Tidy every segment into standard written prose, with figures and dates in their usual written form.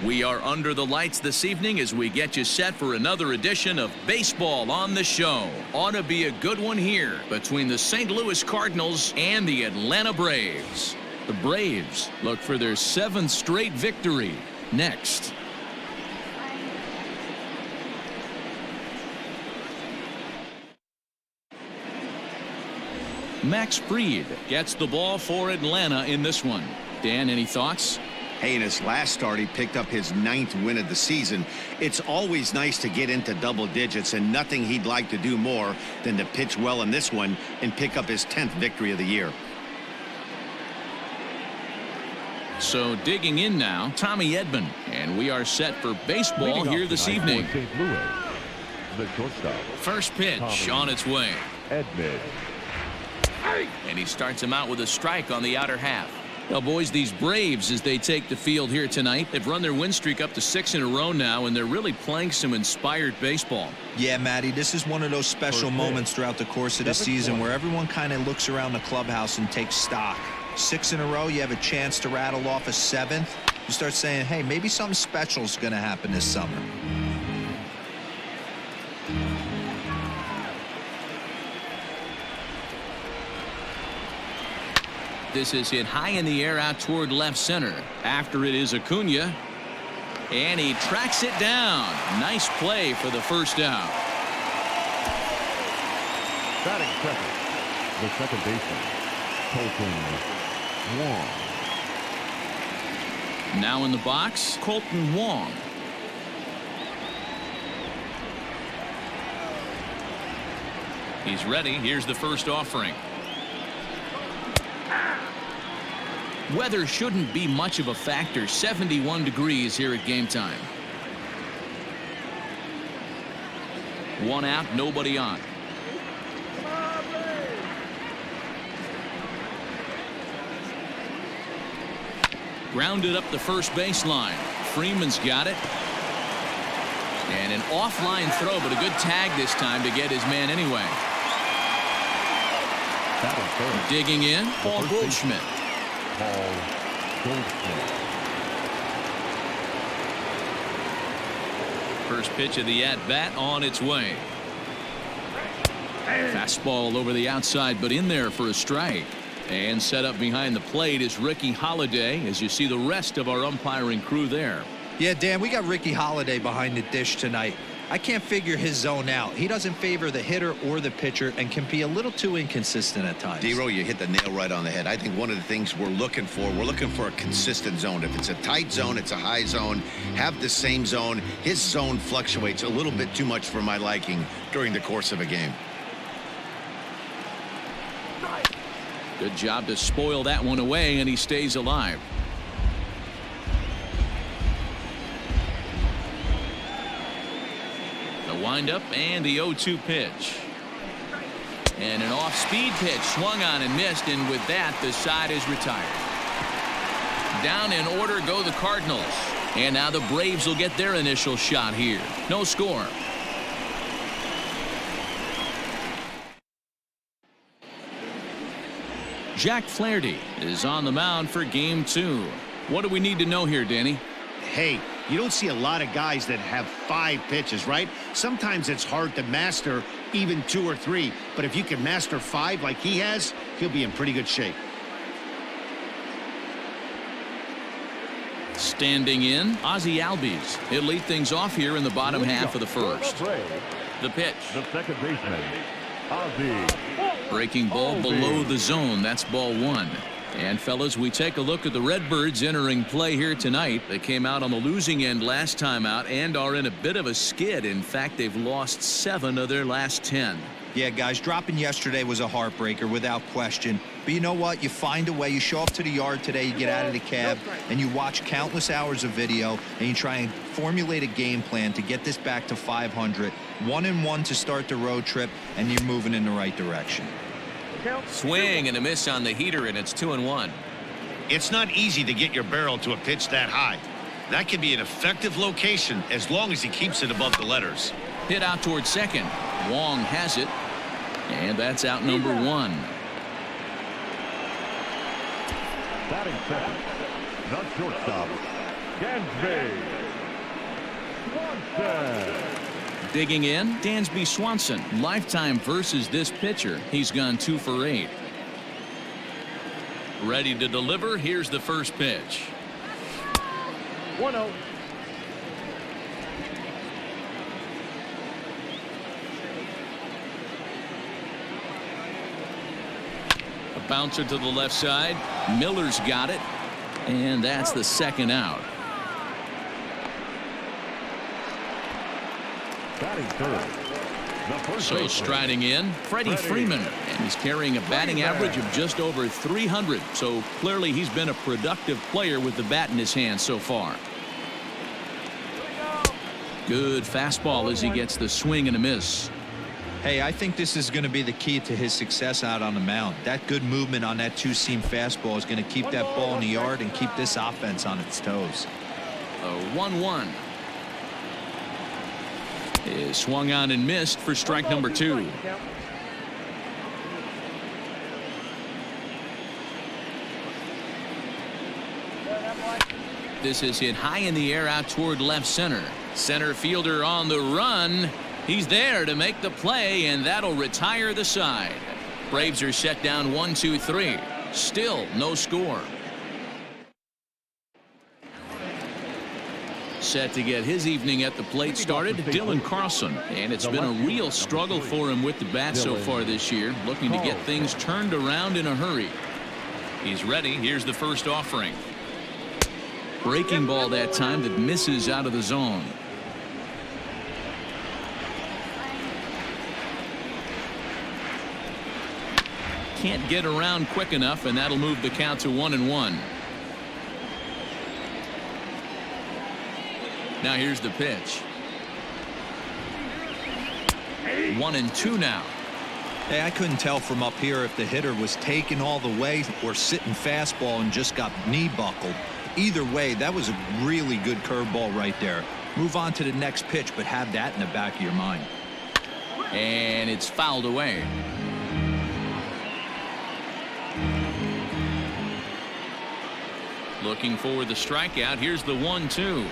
We are under the lights this evening as we get you set for another edition of Baseball on the Show. Ought to be a good one here between the St. Louis Cardinals and the Atlanta Braves. The Braves look for their 7th straight victory next. Max Fried gets the ball for Atlanta in this one. Dan, any thoughts? Hey, in his last start, he picked up his 9th win of the season. It's always nice to get into double digits, and nothing he'd like to do more than to pitch well in this one and pick up his 10th victory of the year. So digging in now, Tommy Edman, and we are set for baseball here this evening. St. Louis, the shortstop. First pitch on its way. Edman. And he starts him out with a strike on the outer half. Well, boys, these Braves, as they take the field here tonight, they've run their win streak up to 6 in a row now, and they're really playing some inspired baseball. Yeah, Matty, this is one of those special moments throughout the course of the season where everyone kind of looks around the clubhouse and takes stock. 6 in a row, you have a chance to rattle off a 7th. You start saying, hey, maybe something special is going to happen this summer. This is hit high in the air out toward left center. After it is Acuna. And he tracks it down. Nice play for the first out. Batting second, the second baseman, Colton Wong. Now in the box, Colton Wong. He's ready. Here's the first offering. Weather shouldn't be much of a factor. 71 degrees here at game time. 1 out, nobody on. Grounded up the first baseline. Freeman's got it. And an offline throw, but a good tag this time to get his man anyway. Digging in, Paul Goldschmidt. First pitch of the at-bat on its way. Fastball over the outside, but in there for a strike. And set up behind the plate is Ricky Holiday, as you see the rest of our umpiring crew there. Yeah, Dan, we got Ricky Holiday behind the dish tonight. I can't figure his zone out. He doesn't favor the hitter or the pitcher and can be a little too inconsistent at times. D-Row, you hit the nail right on the head. I think one of the things we're looking for a consistent zone. If it's a tight zone, it's a high zone. Have the same zone. His zone fluctuates a little bit too much for my liking during the course of a game. Good job to spoil that one away, and he stays alive. Windup and the 0-2 pitch. And an off-speed pitch swung on and missed, and with that the side is retired. Down in order go the Cardinals, and now the Braves will get their initial shot here. No score. Jack Flaherty is on the mound for game 2. What do we need to know here, Danny? Hey, you don't see a lot of guys that have 5 pitches, right? Sometimes it's hard to master even 2 or 3, but if you can master 5 like he has, he'll be in pretty good shape. Standing in, Ozzie Albies. He'll lead things off here in the bottom half of the first. The pitch. The second baseman, Ozzie. Breaking ball below the zone. That's ball 1. And fellas, we take a look at the Redbirds entering play here tonight. They came out on the losing end last time out and are in a bit of a skid. In fact, they've lost 7 of their last 10. Yeah, guys, dropping yesterday was a heartbreaker without question. But you know what? You find a way. You show up to the yard today, you get out of the cab, and you watch countless hours of video, and you try and formulate a game plan to get this back to 500. 1-1 to start the road trip, and you're moving in the right direction. Swing and a miss on the heater, and it's 2-1. It's not easy to get your barrel to a pitch that high. That can be an effective location as long as he keeps it above the letters. Hit out towards second. Wong has it, and that's out number 1. Batting second, the shortstop, Dansby Swanson. Digging in, Dansby Swanson. Lifetime versus this pitcher. He's gone 2 for 8. Ready to deliver. Here's the first pitch. 1-0. A bouncer to the left side. Miller's got it. And that's the second out. Batting third. The first So baseman, striding in, Freddie Freeman. And he's carrying a batting average of just over 300. So clearly he's been a productive player with the bat in his hand so far. Good fastball as he gets the swing and a miss. Hey, I think this is going to be the key to his success out on the mound. That good movement on that two-seam fastball is going to keep that ball in the yard and keep this offense on its toes. A 1-1. Is swung on and missed for strike number 2. This is hit high in the air out toward left center. Center fielder on the run. He's there to make the play, and that'll retire the side. Braves are set down 1-2-3. Still no score. Set to get his evening at the plate started, Dylan Carlson. And it's been a real struggle for him with the bat so far this year, looking to get things turned around in a hurry. He's ready. Here's the first offering. Breaking ball that time that misses out of the zone. Can't get around quick enough, and that'll move the count to 1-1. Now here's the pitch. 1-2 now. Hey, I couldn't tell from up here if the hitter was taking all the way or sitting fastball and just got knee buckled. Either way, that was a really good curveball right there. Move on to the next pitch, but have that in the back of your mind. And it's fouled away. Looking for the strikeout. Here's the 1-2.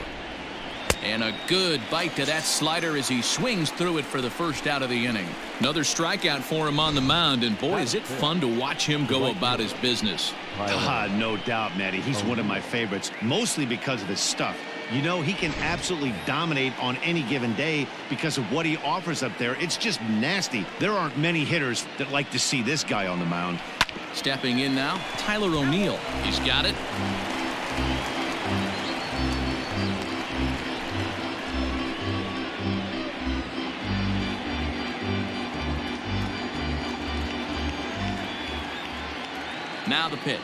And a good bite to that slider as he swings through it for the first out of the inning. Another strikeout for him on the mound, and boy, is it fun to watch him go about his business. No doubt, Matty. He's one of my favorites, mostly because of his stuff. You know, he can absolutely dominate on any given day because of what he offers up there. It's just nasty. There aren't many hitters that like to see this guy on the mound. Stepping in now, Tyler O'Neill. He's got it. Now the pitch.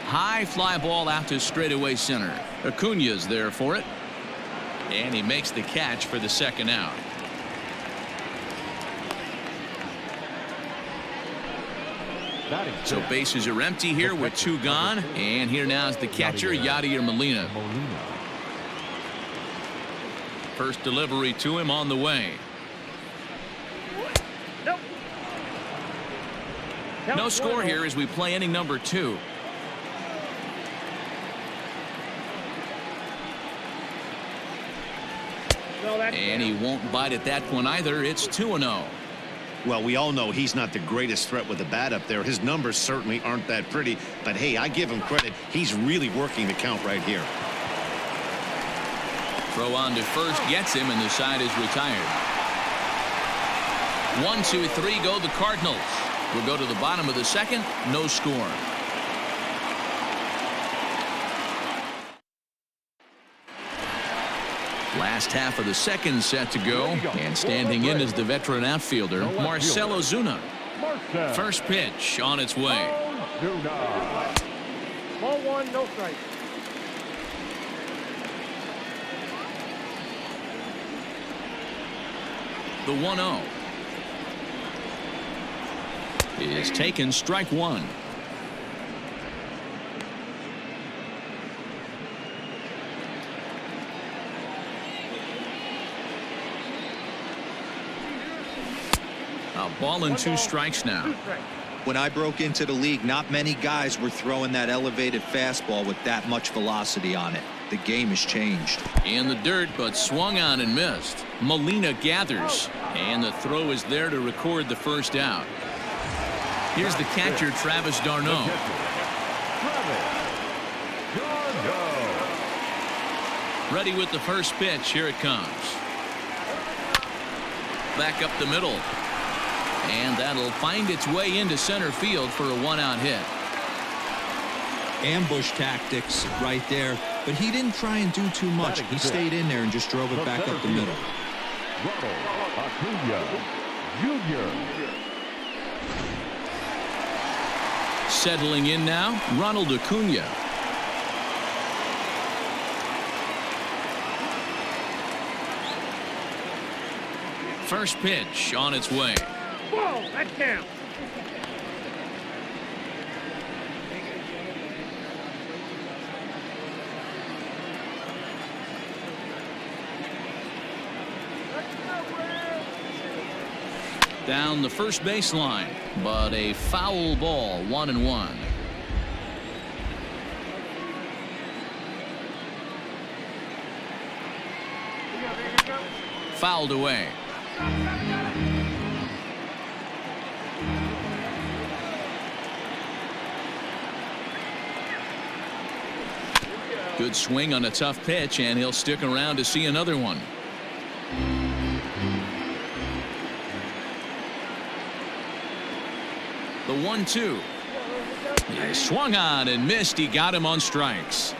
High fly ball out to straightaway center. Acuña's there for it. And he makes the catch for the second out. So bases are empty here with 2 gone. And here now is the catcher, Yadier Molina. First delivery to him on the way. No score here as we play inning number 2. And he won't bite at that one either. It's 2-0. Well, we all know he's not the greatest threat with the bat up there. His numbers certainly aren't that pretty. But, hey, I give him credit. He's really working the count right here. Throw on to first gets him, and the side is retired. 1-2-3 go the Cardinals. We'll go to the bottom of the second. No score. Last half of the second set to go. And standing in is the veteran outfielder, Marcell Ozuna. First pitch on its way. Ball 1, no strike. The 1-0 is taken, strike 1. A ball and 2 strikes now. When I broke into the league, not many guys were throwing that elevated fastball with that much velocity on it. The game has changed. In the dirt, but swung on and missed. Molina gathers, and the throw is there to record the first out. Here's the catcher, Travis d'Arnaud. Ready with the first pitch. Here it comes. Back up the middle. And that'll find its way into center field for a one-out hit. Ambush tactics right there, but he didn't try and do too much. He stayed in there and just drove it back up the middle. Settling in now, Ronald Acuna. First pitch on its way. Whoa, that counts. Down the first baseline, but a foul ball, 1-1. Fouled away. Good swing on a tough pitch, and he'll stick around to see another one. The 1-2. He swung on and missed. He got him on strikes.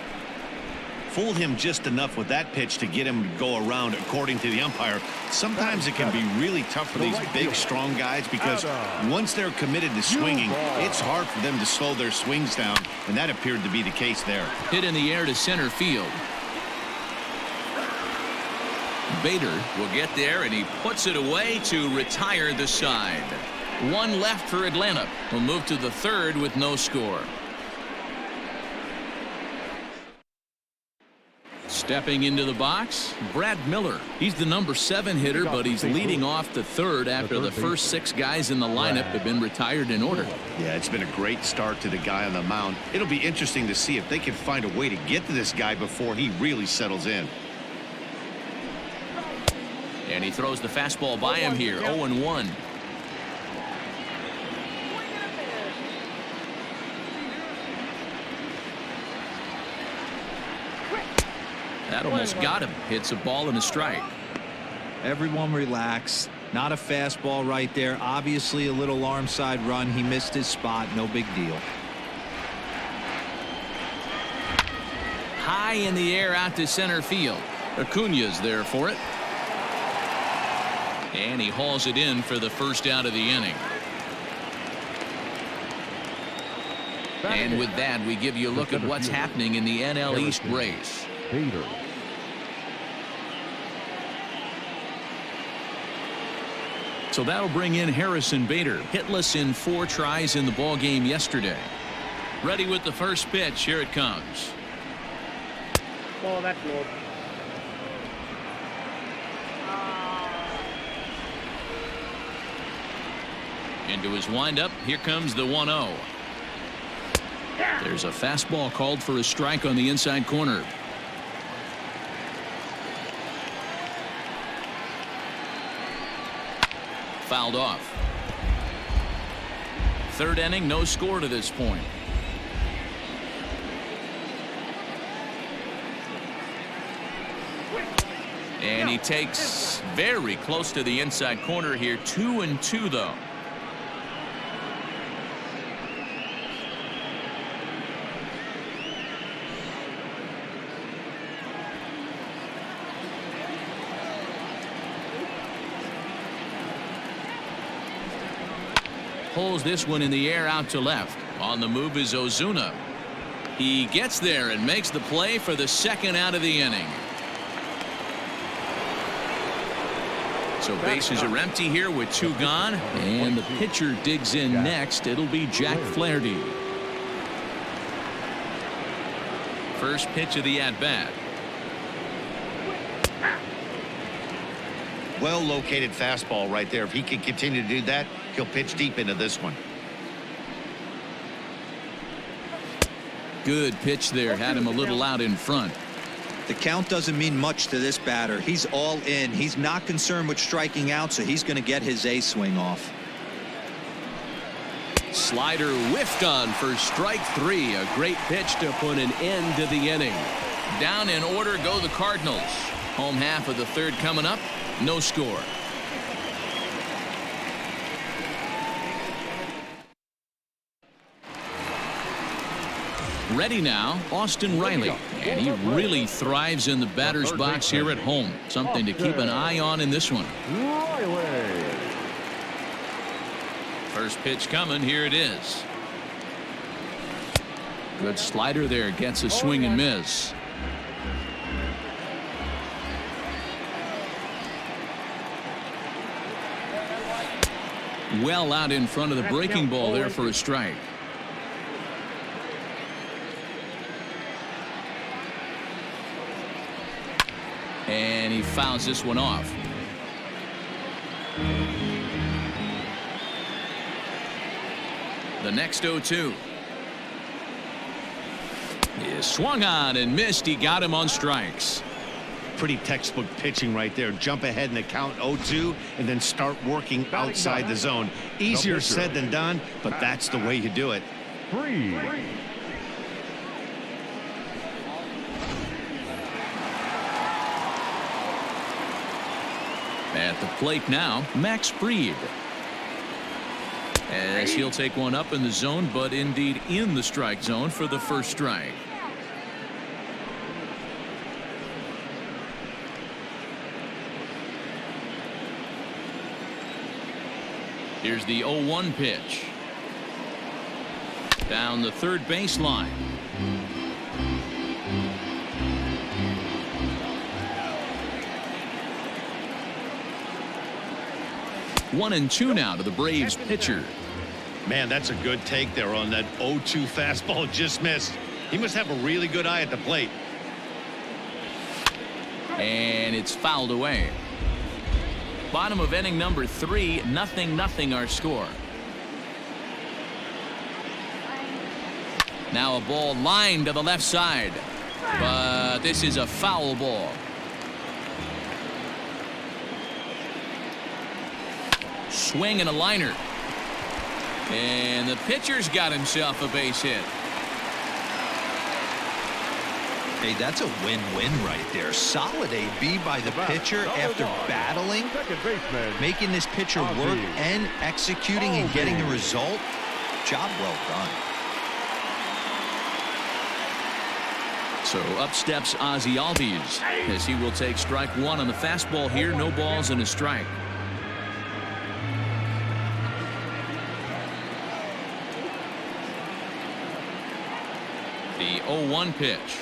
Fooled him just enough with that pitch to get him to go around, according to the umpire. Sometimes it can be really tough for these big, strong guys because once they're committed to swinging, it's hard for them to slow their swings down, and that appeared to be the case there. Hit in the air to center field. Bader will get there, and he puts it away to retire the side. One left for Atlanta. We'll move to the third with no score. Stepping into the box, Brad Miller. He's the number 7 hitter, but he's leading off the third after the first 6 guys in the lineup have been retired in order. Yeah, it's been a great start to the guy on the mound. It'll be interesting to see if they can find a way to get to this guy before he really settles in. And he throws the fastball by him here, 0-1. That almost got him. Hits a ball and a strike. Everyone relax. Not a fastball right there. Obviously a little arm side run. He missed his spot. No big deal. High in the air out to center field. Acuna's there for it. And he hauls it in for the first out of the inning. And with that, we give you a look at what's happening in the NL East race. Bader. So that'll bring in Harrison Bader, hitless in 4 tries in the ball game yesterday. Ready with the first pitch. Here it comes. Oh, that's low. Into his windup. Here comes the 1-0. There's a fastball called for a strike on the inside corner. Fouled off. Third inning, no score to this point. And he takes very close to the inside corner here. 2-2 though. Pulls this one in the air out to left. On the move is Ozuna. He gets there and makes the play for the second out of the inning. So bases are empty here with 2 gone, and the pitcher digs in next. It'll be Jack Flaherty. First pitch of the at-bat. Well located fastball right there. If he can continue to do that, he'll pitch deep into this one. Good pitch there. Had him a little out in front. The count doesn't mean much to this batter. He's all in. He's not concerned with striking out, so he's going to get his A swing off. Slider whiffed on for strike 3. A great pitch to put an end to the inning. Down in order go the Cardinals. Home half of the third coming up. No score. Ready now, Austin Riley. And he really thrives in the batter's box here at home. Something to keep an eye on in this one. First pitch coming. Here it is. Good slider there. Gets a swing and miss. Well out in front of the breaking ball there for a strike. And he fouls this one off. The next 0-2 is swung on and missed. He got him on strikes. Pretty textbook pitching right there. Jump ahead in the count 0-2 and then start working outside the zone. Easier said than done, but that's the way you do it. At the plate now, Max Fried. As he'll take one up in the zone, but indeed in the strike zone for the first strike. Here's the 0-1 pitch. Down the third baseline. One and two now to the Braves pitcher. Man, that's a good take there on that 0-2 fastball. Just missed. He must have a really good eye at the plate. And it's fouled away. Bottom of inning number 3, 0-0 our score. Now a ball lined to the left side, but this is a foul ball. Swing and a liner. And the pitcher's got himself a base hit. Hey, that's a win-win right there. Solid AB by the pitcher after battling, making this pitcher work and executing and getting the result. Job well done. So up steps Ozzie Albies as he will take strike one on the fastball here. No balls and a strike. The 0-1 pitch.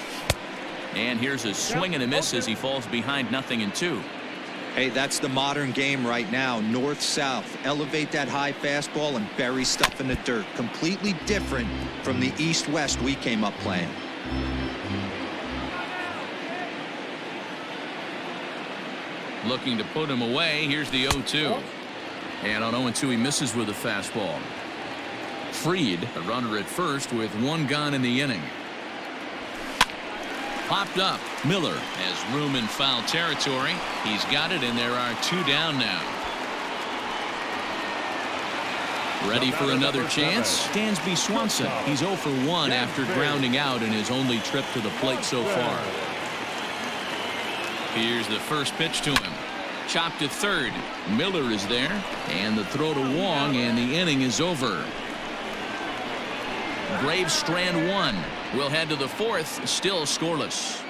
And here's a swing and a miss as he falls behind 0-2. Hey, that's the modern game right now. North-south. Elevate that high fastball and bury stuff in the dirt. Completely different from the east-west we came up playing. Looking to put him away. Here's the 0-2. And on 0-2 he misses with a fastball. Fried, a runner at first with one gone in the inning. Popped up. Miller has room in foul territory. He's got it, and there are 2 down now. Ready for another chance? Dansby Swanson. He's 0 for 1 after grounding out in his only trip to the plate so far. Here's the first pitch to him. Chopped to third. Miller is there, and the throw to Wong, and the inning is over. Braves strand 1. We'll head to the 4th, still scoreless.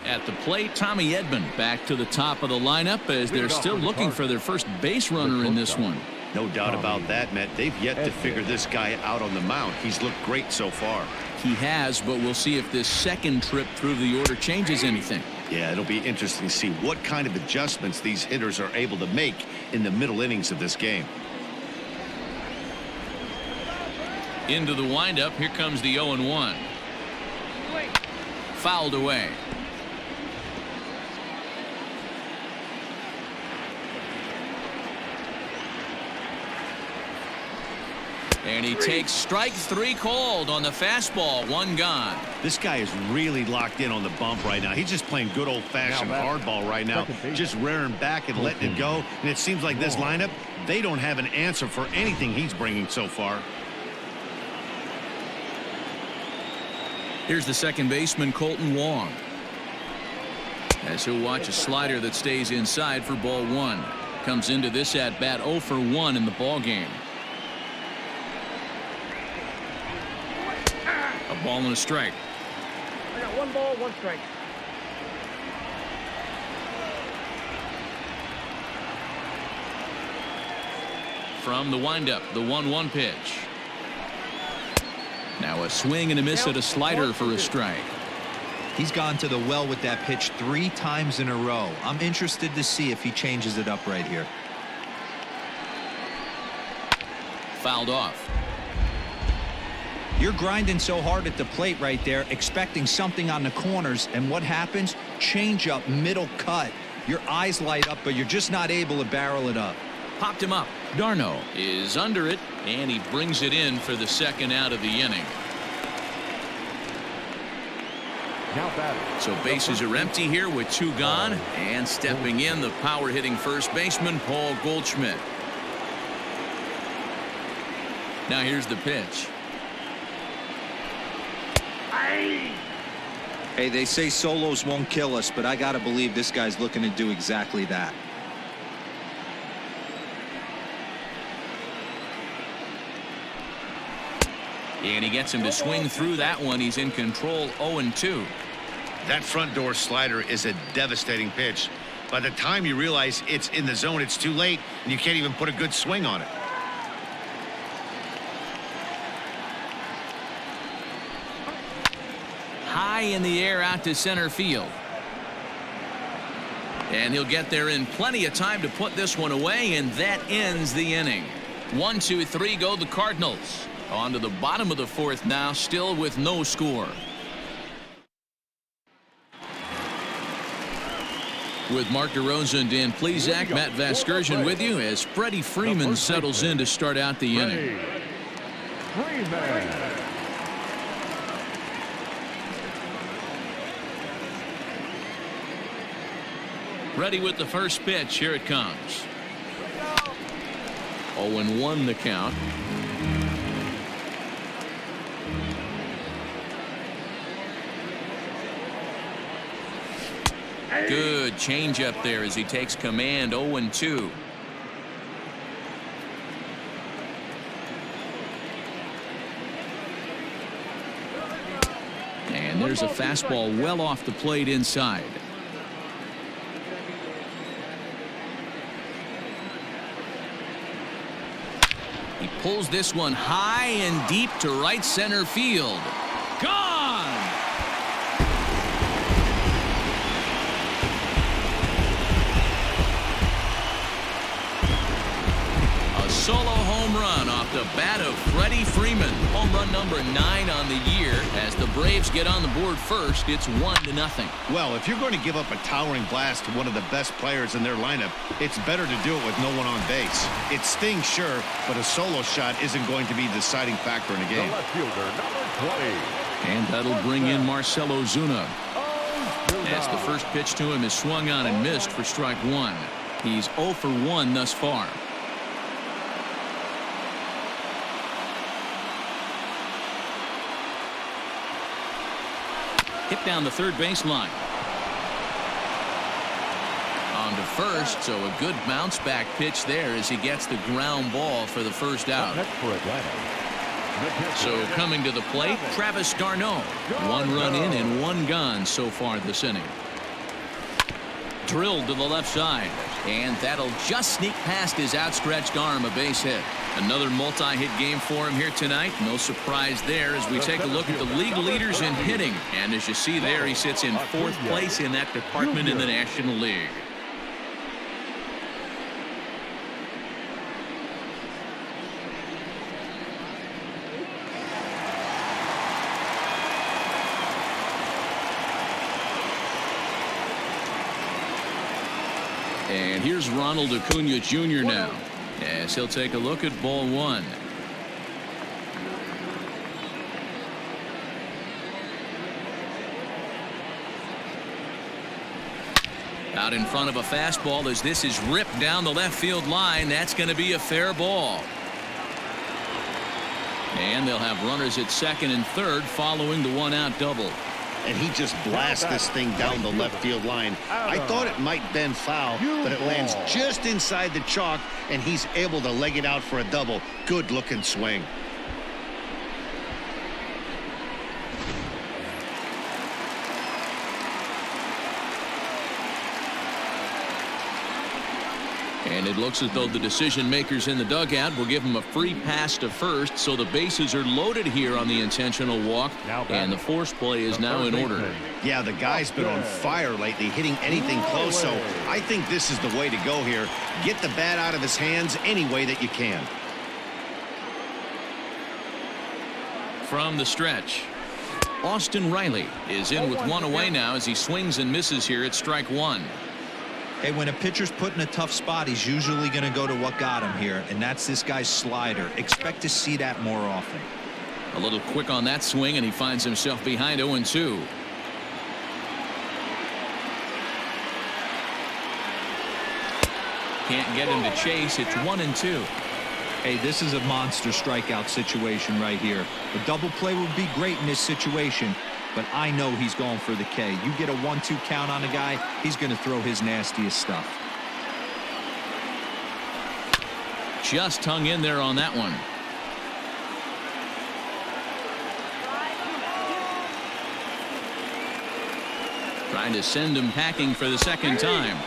At the plate, Tommy Edman back to the top of the lineup as they're still looking for their first base runner in this one. No doubt about that, Matt. They've yet to figure this guy out on the mound. He's looked great so far. He has, but we'll see if this second trip through the order changes anything. Yeah, it'll be interesting to see what kind of adjustments these hitters are able to make in the middle innings of this game. Into the windup. Here comes the 0-1. Fouled away. And he takes strike 3 called on the fastball. 1 gone. This guy is really locked in on the bump right now. He's just playing good old-fashioned hardball right now, just rearing back and letting it go. And it seems like this lineup, they don't have an answer for anything he's bringing so far. Here's the second baseman, Colton Wong, as he'll watch a slider that stays inside for ball 1. Comes into this at bat 0 for 1 in the ball game. A ball and a strike. I got 1 ball, 1 strike. From the windup, the 1-1 pitch. Now a swing and a miss at a slider for a strike. He's gone to the well with that pitch 3 times in a row. I'm interested to see if he changes it up right here. Fouled off. You're grinding so hard at the plate right there, expecting something on the corners, and what happens? Change up, middle cut. Your eyes light up, but you're just not able to barrel it up. Popped him up. Darno is under it, and he brings it in for the second out of the inning. So bases are empty here with 2 gone, and stepping in the power-hitting first baseman, Paul Goldschmidt. Now here's the pitch. Hey, they say solos won't kill us, but I gotta believe this guy's looking to do exactly that. And he gets him to swing through that one. He's in control, 0-2. That front door slider is a devastating pitch. By the time you realize it's in the zone, it's too late, and you can't even put a good swing on it. High in the air out to center field. And he'll get there in plenty of time to put this one away, and that ends the inning. 1, 2, 3 go the Cardinals. On to the bottom of the 4th now, still with no score. With Mark DeRosa and Dan Plesac, Matt Vasgersian with you as Freddie Freeman settles in to start out the inning. Ready with the first pitch. Here it comes. 0-1 the count. Good change up there as he takes command. 0-2. And there's a fastball well off the plate inside. He pulls this one high and deep to right center field. Gone! A solo home run off the bat of Freddie Freeman. Home run number 9 on the year. As the Braves get on the board first, it's 1-0. Well, if you're going to give up a towering blast to one of the best players in their lineup, it's better to do it with no one on base. It stings, sure, but a solo shot isn't going to be the deciding factor in a game. The left fielder, number 20. And that'll bring in Marcell Ozuna. As the first pitch to him is swung on and missed for strike 1. He's 0 for 1 thus far. Hit down the third baseline. On to first, so a good bounce back pitch there as he gets the ground ball for the first out. So coming to the plate, Travis d'Arnaud. 1 run in and 1 gone so far this inning. Drilled to the left side, and that'll just sneak past his outstretched arm, a base hit. Another multi-hit game for him here tonight. No surprise there as we take a look at the league leaders in hitting. And as you see there, he sits in 4th place in that department in the National League. And here's Ronald Acuna Jr. now, as he'll take a look at ball 1. Out in front of a fastball as this is ripped down the left field line. That's going to be a fair ball. And they'll have runners at second and third following the one-out double. And he just blasts this thing down the left field line. I thought it might bend foul, but it lands just inside the chalk, and he's able to leg it out for a double. Good-looking swing. And it looks as though the decision makers in the dugout will give him a free pass to first, so the bases are loaded here on the intentional walk, and the force play is now in order. Yeah, the guy's been on fire lately, hitting anything close, so I think this is the way to go here. Get the bat out of his hands any way that you can. From the stretch, Austin Riley is in with one away now as he swings and misses here at strike one. Hey, when a pitcher's put in a tough spot, he's usually going to go to what got him here, and that's this guy's slider. Expect to see that more often. A little quick on that swing, and he finds himself behind 0-2. Can't get him to chase. It's 1-2. Hey, this is a monster strikeout situation right here. A double play would be great in this situation, but I know he's going for the K. You get a 1-2 count on a guy, he's going to throw his nastiest stuff. Just hung in there on that one. Trying to send him packing for the second time.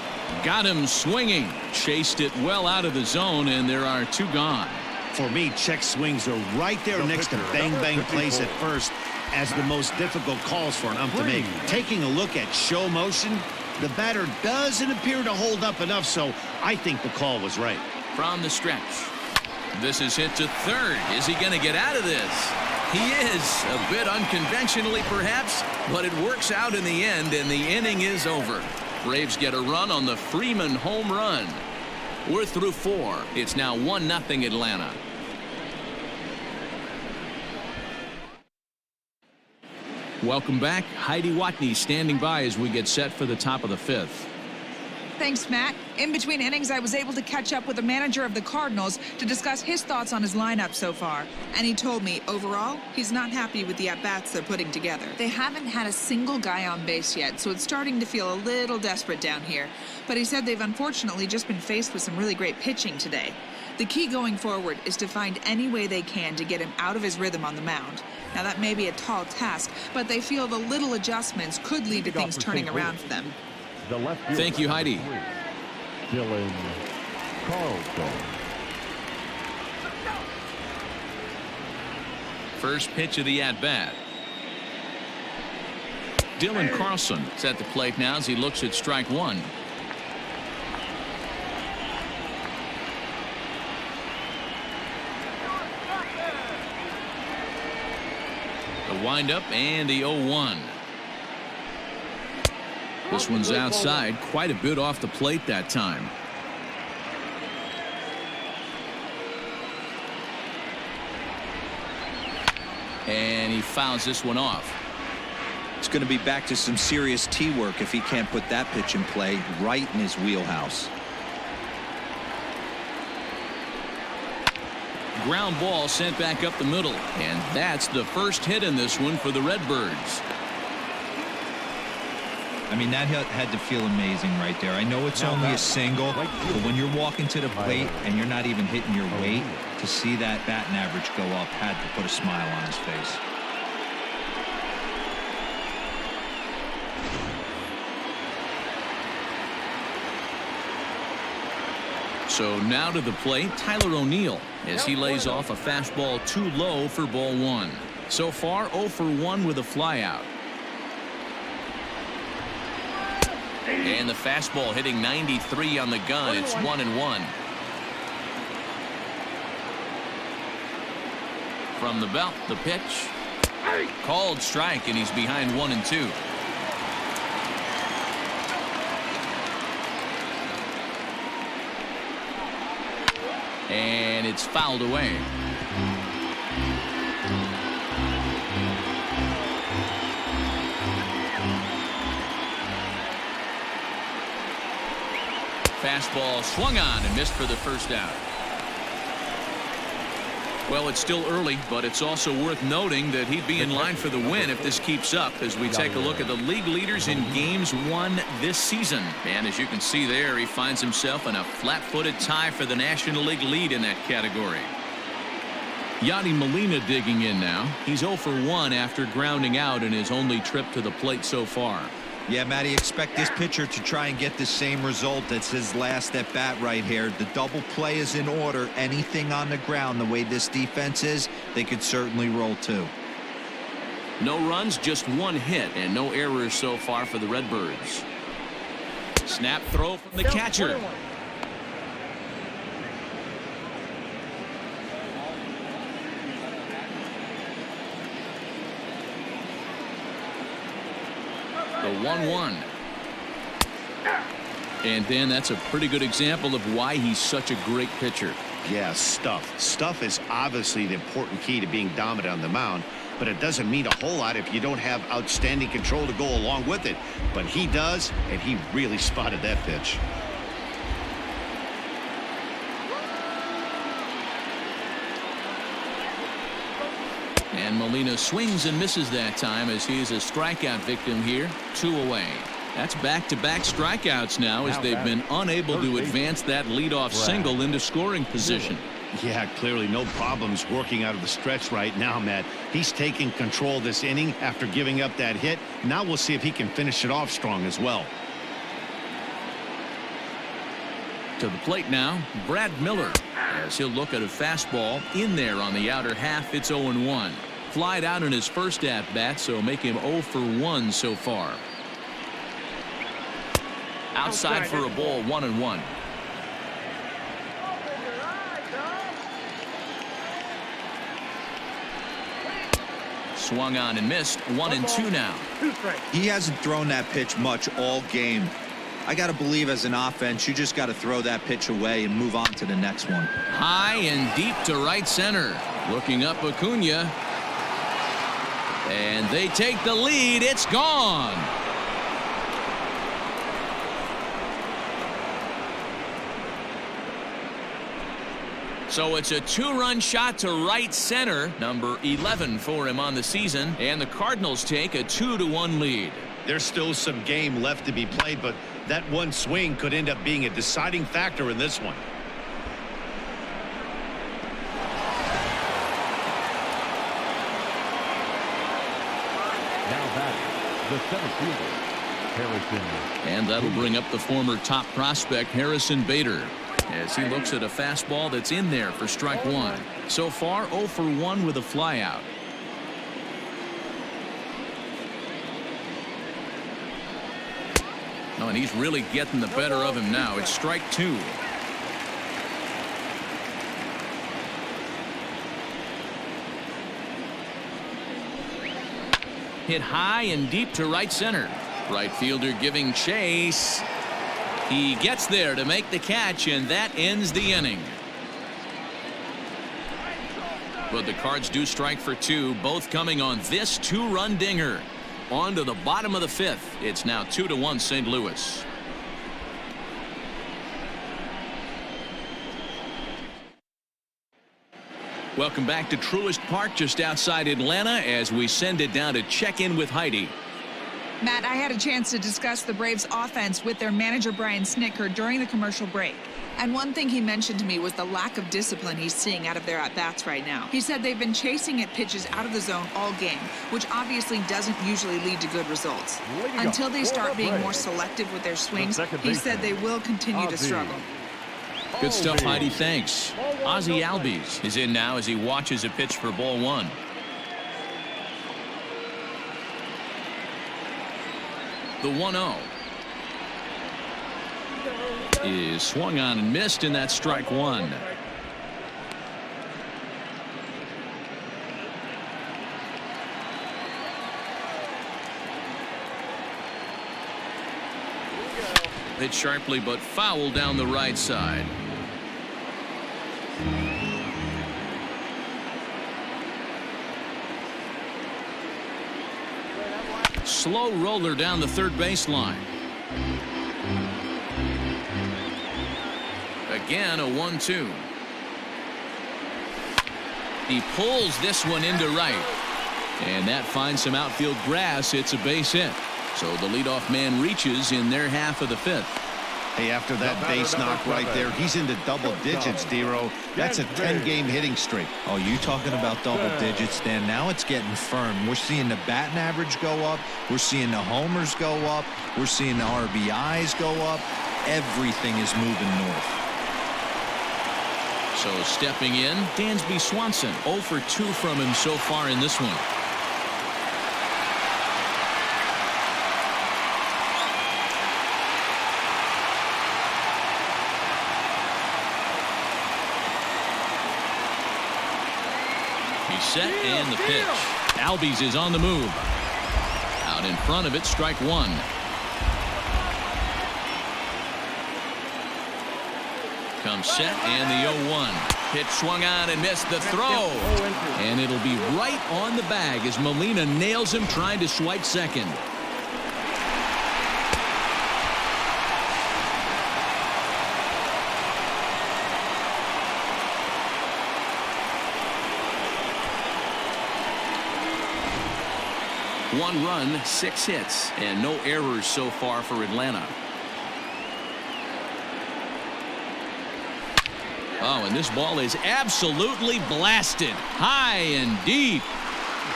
Got him swinging. Chased it well out of the zone, and there are two gone. For me, check swings are right there next to bang-bang plays at first as the most difficult calls for an ump to make. Taking a look at show motion, the batter doesn't appear to hold up enough, so I think the call was right. From the stretch. This is hit to third. Is he going to get out of this? He is. A bit unconventionally, perhaps, but it works out in the end, and the inning is over. Braves get a run on the Freeman home run. We're through 4. It's now 1-0 Atlanta. Welcome back. Heidi Watney standing by as we get set for the top of the 5th. Thanks, Matt. In between innings, I was able to catch up with the manager of the Cardinals to discuss his thoughts on his lineup so far. And he told me, overall, he's not happy with the at-bats they're putting together. They haven't had a single guy on base yet, so it's starting to feel a little desperate down here. But he said they've unfortunately just been faced with some really great pitching today. The key going forward is to find any way they can to get him out of his rhythm on the mound. Now, that may be a tall task, but they feel the little adjustments could lead to things turning around for them. Thank you, Heidi. Dylan Carlson. First pitch of the at-bat. Dylan Carlson is at the plate now as he looks at strike one. The windup and the 0-1. This one's outside, quite a bit off the plate that time. And he fouls this one off. It's going to be back to some serious tee work if he can't put that pitch in play right in his wheelhouse. Ground ball sent back up the middle, and that's the first hit in this one for the Redbirds. I mean, that had to feel amazing right there. I know it's only a single, but when you're walking to the plate and you're not even hitting your weight, to see that batting average go up had to put a smile on his face. So now to the plate, Tyler O'Neill, as he lays off a fastball too low for ball one. So far, 0 for 1 with a flyout. And the fastball hitting 93 on the gun. It's 1-1. From the belt, the pitch. Called strike, and he's behind 1-2. And it's fouled away. Fastball swung on and missed for the first out. Well, it's still early, but it's also worth noting that he'd be in line for the win if this keeps up as we take a look at the league leaders in games won this season. And as you can see there, he finds himself in a flat-footed tie for the National League lead in that category. Yadi Molina digging in now. He's 0 for 1 after grounding out in his only trip to the plate so far. Yeah, Matty, expect this pitcher to try and get the same result as his last at bat right here. The double play is in order. Anything on the ground, the way this defense is, they could certainly roll too. No runs, just 1 hit, and no errors so far for the Redbirds. Snap throw from the catcher. The 1-1. And Dan, that's a pretty good example of why he's such a great pitcher. Yeah, stuff. Stuff is obviously the important key to being dominant on the mound, but it doesn't mean a whole lot if you don't have outstanding control to go along with it. But he does, and he really spotted that pitch. And Molina swings and misses that time as he's a strikeout victim here. 2 away. That's back-to-back strikeouts now as they've been unable to advance that leadoff single into scoring position. Yeah, clearly no problems working out of the stretch right now, Matt. He's taking control this inning after giving up that hit. Now we'll see if he can finish it off strong as well. To the plate now, Brad Miller, as he'll look at a fastball in there on the outer half. It's 0-1. Flied out in his first at-bat, so make him 0 for 1 so far. Outside for a ball, 1-1. Swung on and missed. 1-2 now. He hasn't thrown that pitch much all game. I got to believe as an offense, you just got to throw that pitch away and move on to the next one. High and deep to right center. Looking up Acuna. And they take the lead. It's gone. So it's a 2-run shot to right center. Number 11 for him on the season. And the Cardinals take a 2-1 lead. There's still some game left to be played, but that one swing could end up being a deciding factor in this one. Now batting, the center fielder, Harrison. And that'll bring up the former top prospect, Harrison Bader, as he looks at a fastball that's in there for strike 1. So far, 0 for 1 with a flyout. Oh, and he's really getting the better of him now. It's strike 2. Hit high and deep to right center. Right fielder giving chase. He gets there to make the catch, and that ends the inning. But the Cards do strike for 2, both coming on this 2-run dinger. On to the bottom of the 5th. It's now 2-1 St. Louis. Welcome back to Truist Park just outside Atlanta as we send it down to check in with Heidi. Matt, I had a chance to discuss the Braves offense with their manager Brian Snitker during the commercial break. And one thing he mentioned to me was the lack of discipline he's seeing out of their at-bats right now. He said they've been chasing at pitches out of the zone all game, which obviously doesn't usually lead to good results. Until they start being more selective with their swings, he said they will continue to struggle. Good stuff, Heidi. Thanks. Ozzie Albies is in now as he watches a pitch for ball 1. The 1-0 is swung on and missed, and that's strike 1. Hit sharply but foul down the right side. Slow roller down the third baseline. Again, a 1-2. He pulls this one into right. And that finds some outfield grass. It's a base hit. So the leadoff man reaches in their half of the fifth. Hey, after that base knock right there, he's into double digits, D-Row. That's a 10-game hitting streak. Oh, you talking about double digits, Dan? Now it's getting firm. We're seeing the batting average go up. We're seeing the homers go up. We're seeing the RBIs go up. Everything is moving north. So stepping in, Dansby Swanson. 0 for 2 from him so far in this one. He's set and the pitch. Albies is on the move. Out in front of it, strike one. Comes set and the 0-1. Pitch swung on and missed the throw. And it'll be right on the bag as Molina nails him trying to swipe second. One run, 6 hits, and no errors so far for Atlanta. Oh, and this ball is absolutely blasted. High and deep.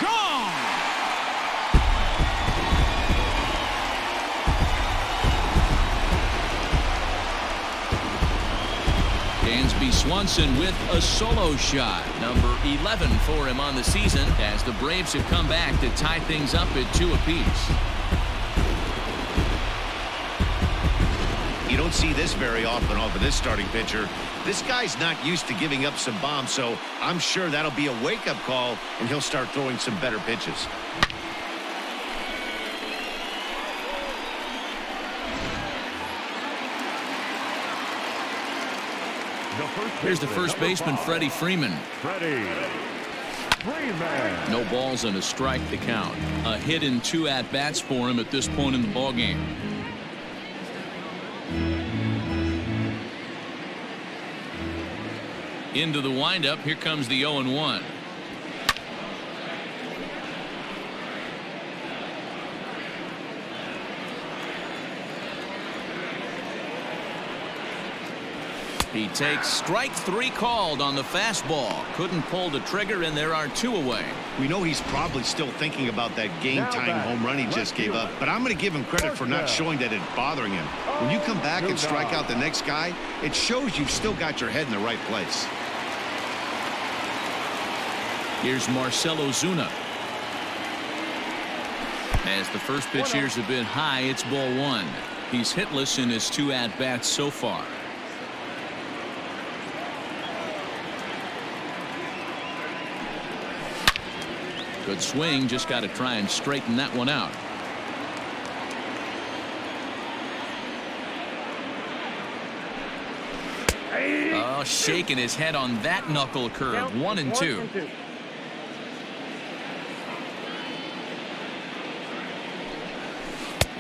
Gone! Dansby Swanson with a solo shot. Number 11 for him on the season as the Braves have come back to tie things up at 2 apiece. You don't see this very often off of this starting pitcher. This guy's not used to giving up some bombs, so I'm sure that'll be a wake-up call, and he'll start throwing some better pitches. Here's the first baseman, Freddie Freeman. No balls and a strike to count. A hit in 2 at-bats for him at this point in the ballgame. Into the windup. Here comes the 0-1. He takes strike 3 called on the fastball. Couldn't pull the trigger, and there are 2 away. We know he's probably still thinking about that game-tying home run he just gave up, but I'm going to give him credit for not showing that it's bothering him. When you come back and strike out the next guy, it shows you've still got your head in the right place. Here's Marcell Ozuna. As the first pitch here's a bit high, it's ball 1. He's hitless in his 2 at-bats so far. Good swing, just got to try and straighten that one out. Oh, shaking his head on that knuckle curve. 1-2.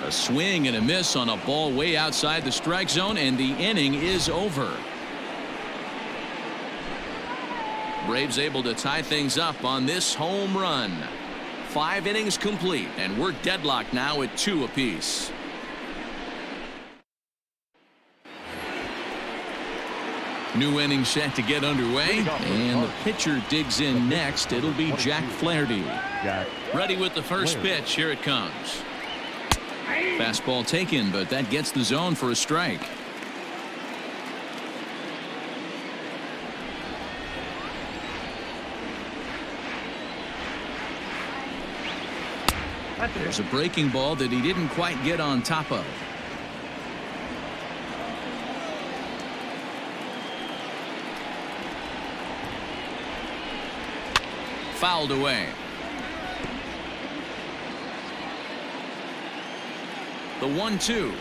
A swing and a miss on a ball way outside the strike zone, and the inning is over. Braves able to tie things up on this home run. 5 innings complete, and we're deadlocked now at 2 apiece. New inning set to get underway, and the pitcher digs in next. It'll be Jack Flaherty. Ready with the first pitch. Here it comes. Fastball taken, but that gets the zone for a strike. There's a breaking ball that he didn't quite get on top of. Fouled away. The 1-2.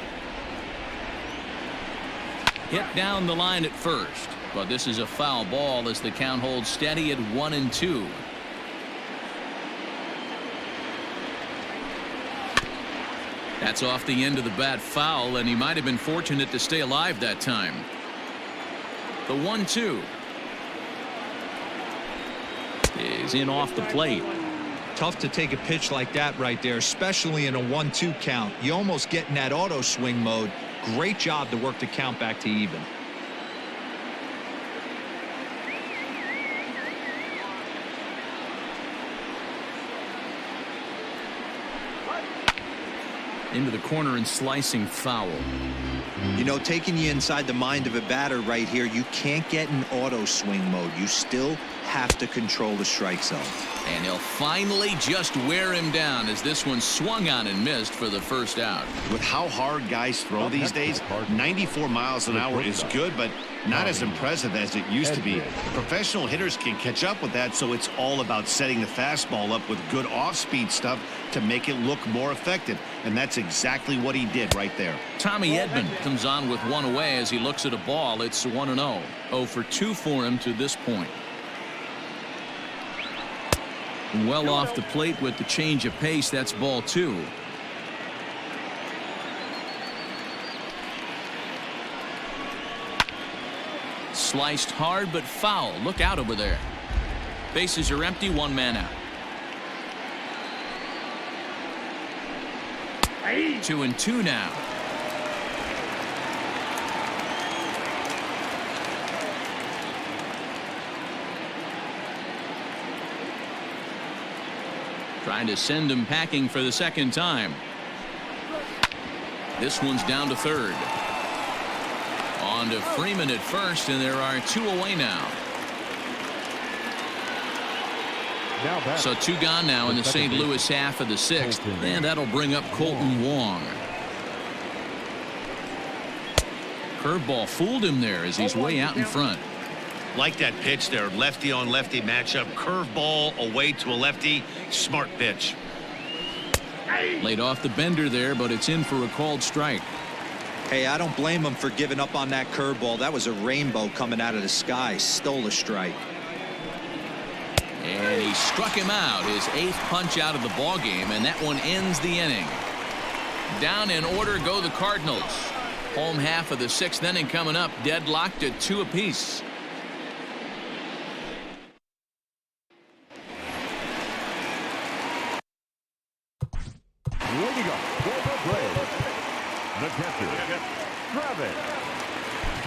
Hit down the line at first, but this is a foul ball as the count holds steady at 1-2. That's off the end of the bat foul, and he might have been fortunate to stay alive that time. The 1-2 is in off the plate. Tough to take a pitch like that right there, especially in a 1-2 count. You almost get in that auto swing mode. Great job to work the count back to even. Into the corner and slicing foul. You know, taking you inside the mind of a batter right here, you can't get in auto swing mode. You still have to control the strike zone. And he'll finally just wear him down as this one swung on and missed for the first out. With how hard guys throw these days, 94 miles an hour is good, but not as impressive as it used to be. Professional hitters can catch up with that, so it's all about setting the fastball up with good off-speed stuff to make it look more effective. And that's exactly what he did right there. Tommy Edman comes on with one away as he looks at a ball. It's 1-0. 0 for 2 for him to this point. Well off the plate with the change of pace. That's ball 2. Sliced hard but foul. Look out over there. Bases are empty. 1 man out. 2-2 now. Trying to send him packing for the second time. This one's down to third. On to Freeman at first, and there are 2 away now. So 2 gone now in the St. Louis half of the 6th, and that'll bring up Colton Wong. Curveball fooled him there as he's way out in front. Like that pitch there, lefty on lefty matchup, curveball away to a lefty, smart pitch. Laid off the bender there, but it's in for a called strike. Hey, I don't blame him for giving up on that curveball. That was a rainbow coming out of the sky. Stole a strike. And he struck him out, his 8th punch out of the ball game, and that one ends the inning. Down in order go the Cardinals. Home half of the 6th inning coming up, deadlocked at 2 apiece. Leading up for the Braves, the catcher, Travis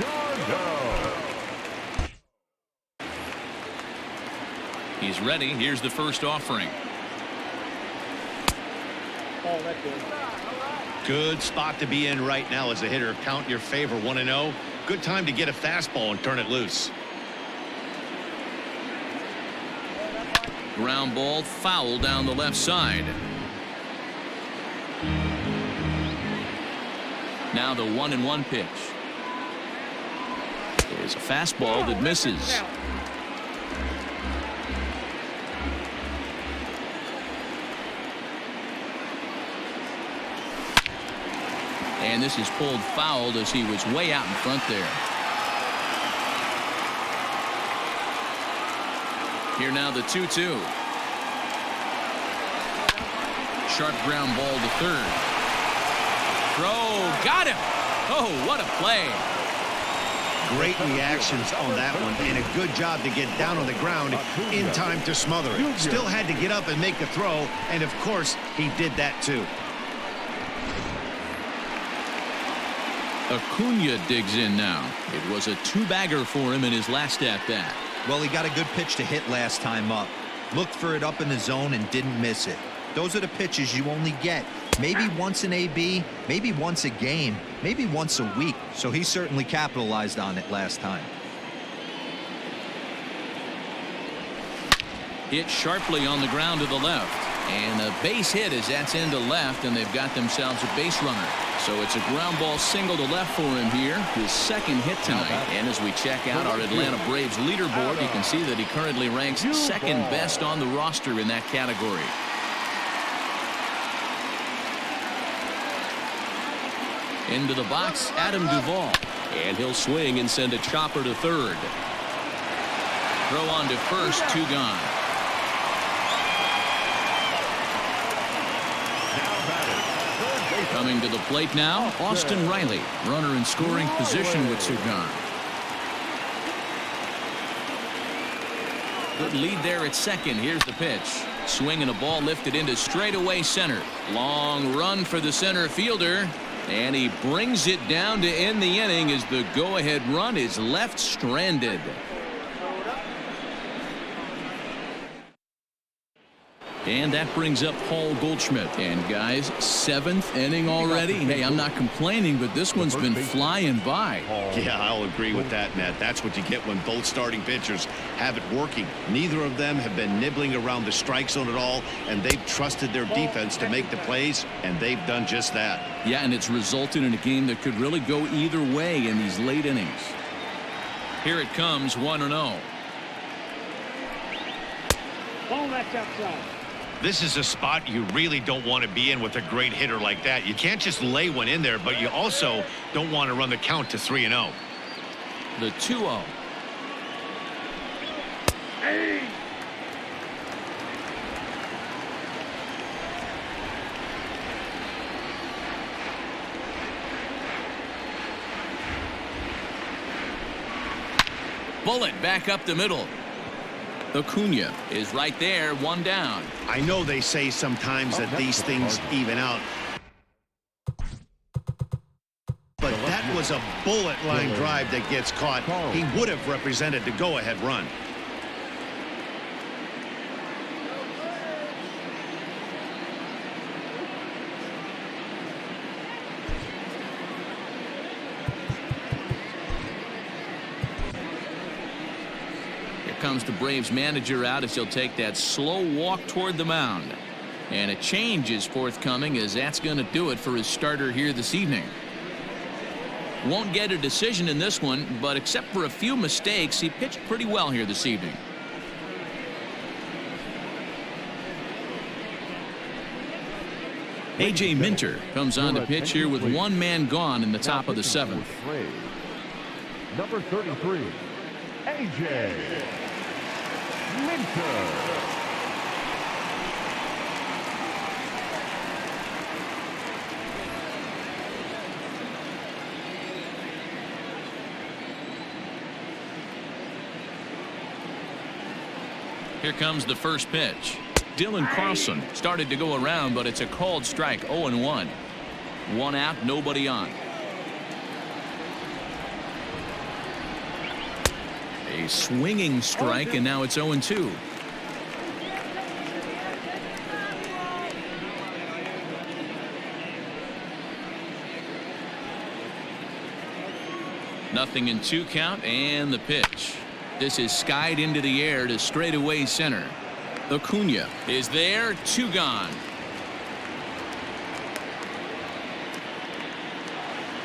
d'Arnaud. He's ready. Here's the first offering. Oh, that's good. Good spot to be in right now as a hitter. Count your favor, 1-0. Good time to get a fastball and turn it loose. Ground ball foul down the left side. Now the 1-1 pitch. There's a fastball that misses. And this is pulled fouled as he was way out in front there. Here now the 2-2. Sharp ground ball to third. Throw, got him. Oh, what a play. Great reactions on that one, and a good job to get down on the ground in time to smother it. Still had to get up and make the throw, and of course he did that too. Acuna digs in now. It was a 2-bagger for him in his last at-bat. Well, he got a good pitch to hit last time up. Looked for it up in the zone and didn't miss it. Those are the pitches you only get maybe once in AB, maybe once a game, maybe once a week. So he certainly capitalized on it last time. Hit sharply on the ground to the left. And a base hit as that's into left, and they've got themselves a base runner. So it's a ground ball single to left for him here, his 2nd hit tonight. And as we check out our Atlanta Braves leaderboard, you can see that he currently ranks 2nd best on the roster in that category. Into the box, Adam Duvall. And he'll swing and send a chopper to third. Throw on to first, 2 gone. Coming to the plate now, Austin Riley. Runner in scoring position with 2 gone. Good lead there at second. Here's the pitch. Swinging a ball lifted into straightaway center. Long run for the center fielder. And he brings it down to end the inning as the go-ahead run is left stranded. And that brings up Paul Goldschmidt. And guys, 7th inning already. Hey, I'm not complaining, but this one's been flying by. Yeah, I'll agree with that, Matt. That's what you get when both starting pitchers have it working. Neither of them have been nibbling around the strike zone at all, and they've trusted their defense to make the plays, and they've done just that. Yeah, and it's resulted in a game that could really go either way in these late innings. Here it comes, 1-0. Ball that's outside. This is a spot you really don't want to be in with a great hitter like that. You can't just lay one in there, but you also don't want to run the count to 3-0. The 2-0. Hey! Bullet back up the middle. Acuna is right there, 1 down. I know they say sometimes that these things even out, but that was a bullet line drive that gets caught. He would have represented the go-ahead run. Comes the Braves manager out as he'll take that slow walk toward the mound. And a change is forthcoming as that's going to do it for his starter here this evening. Won't get a decision in this one, but except for a few mistakes, he pitched pretty well here this evening. A.J. Minter comes on to pitch here with 1 man gone in the top of the 7th. Number 33, A.J. Minter. Here comes the first pitch. Dylan Carlson started to go around, but it's a called strike. 0-1. 1 out, nobody on. A swinging strike, and now it's 0-2. Nothing in 2 count, and the pitch. This is skied into the air to straightaway center. Acuna is there, 2 gone.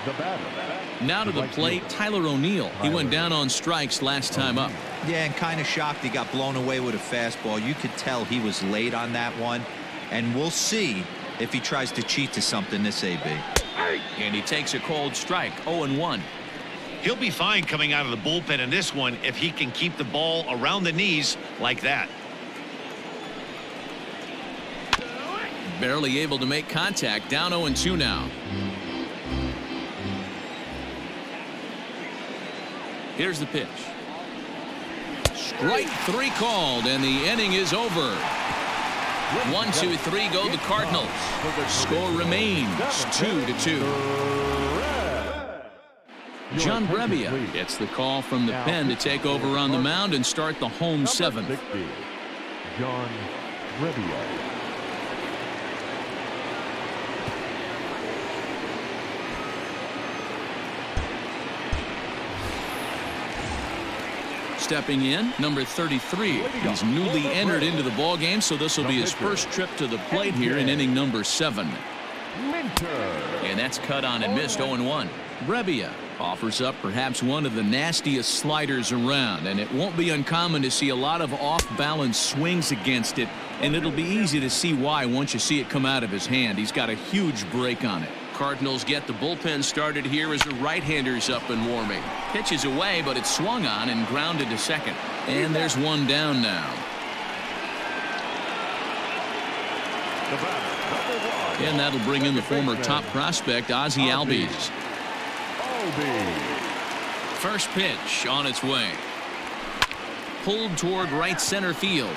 The batter. Now to the plate, Tyler O'Neill. He went down on strikes last time up. Yeah, and kind of shocked he got blown away with a fastball. You could tell he was late on that one, and we'll see if he tries to cheat to something this AB. And he takes a cold strike. 0-1. He'll be fine coming out of the bullpen in this one if he can keep the ball around the knees like that. Barely able to make contact. Down 0-2 now. Here's the pitch. Strike 3 called, and the inning is over. 1-2-3 go the Cardinals. Score remains 2-2. John Brebbia gets the call from the pen to take over on the mound and start the home 7th. John Brebbia. Stepping in, number 33. He's newly entered into the ball game, so this will be his first trip to the plate here in inning number 7. And that's cut on and missed. 0-1. Brebbia offers up perhaps one of the nastiest sliders around, and it won't be uncommon to see a lot of off-balance swings against it, and it'll be easy to see why once you see it come out of his hand. He's got a huge break on it. Cardinals get the bullpen started here as the right-hander's up and warming. Pitches away, but it's swung on and grounded to second. And there's 1 down now. The batter, And that'll bring in the former top prospect, Ozzie Albies. First pitch on its way. Pulled toward right center field.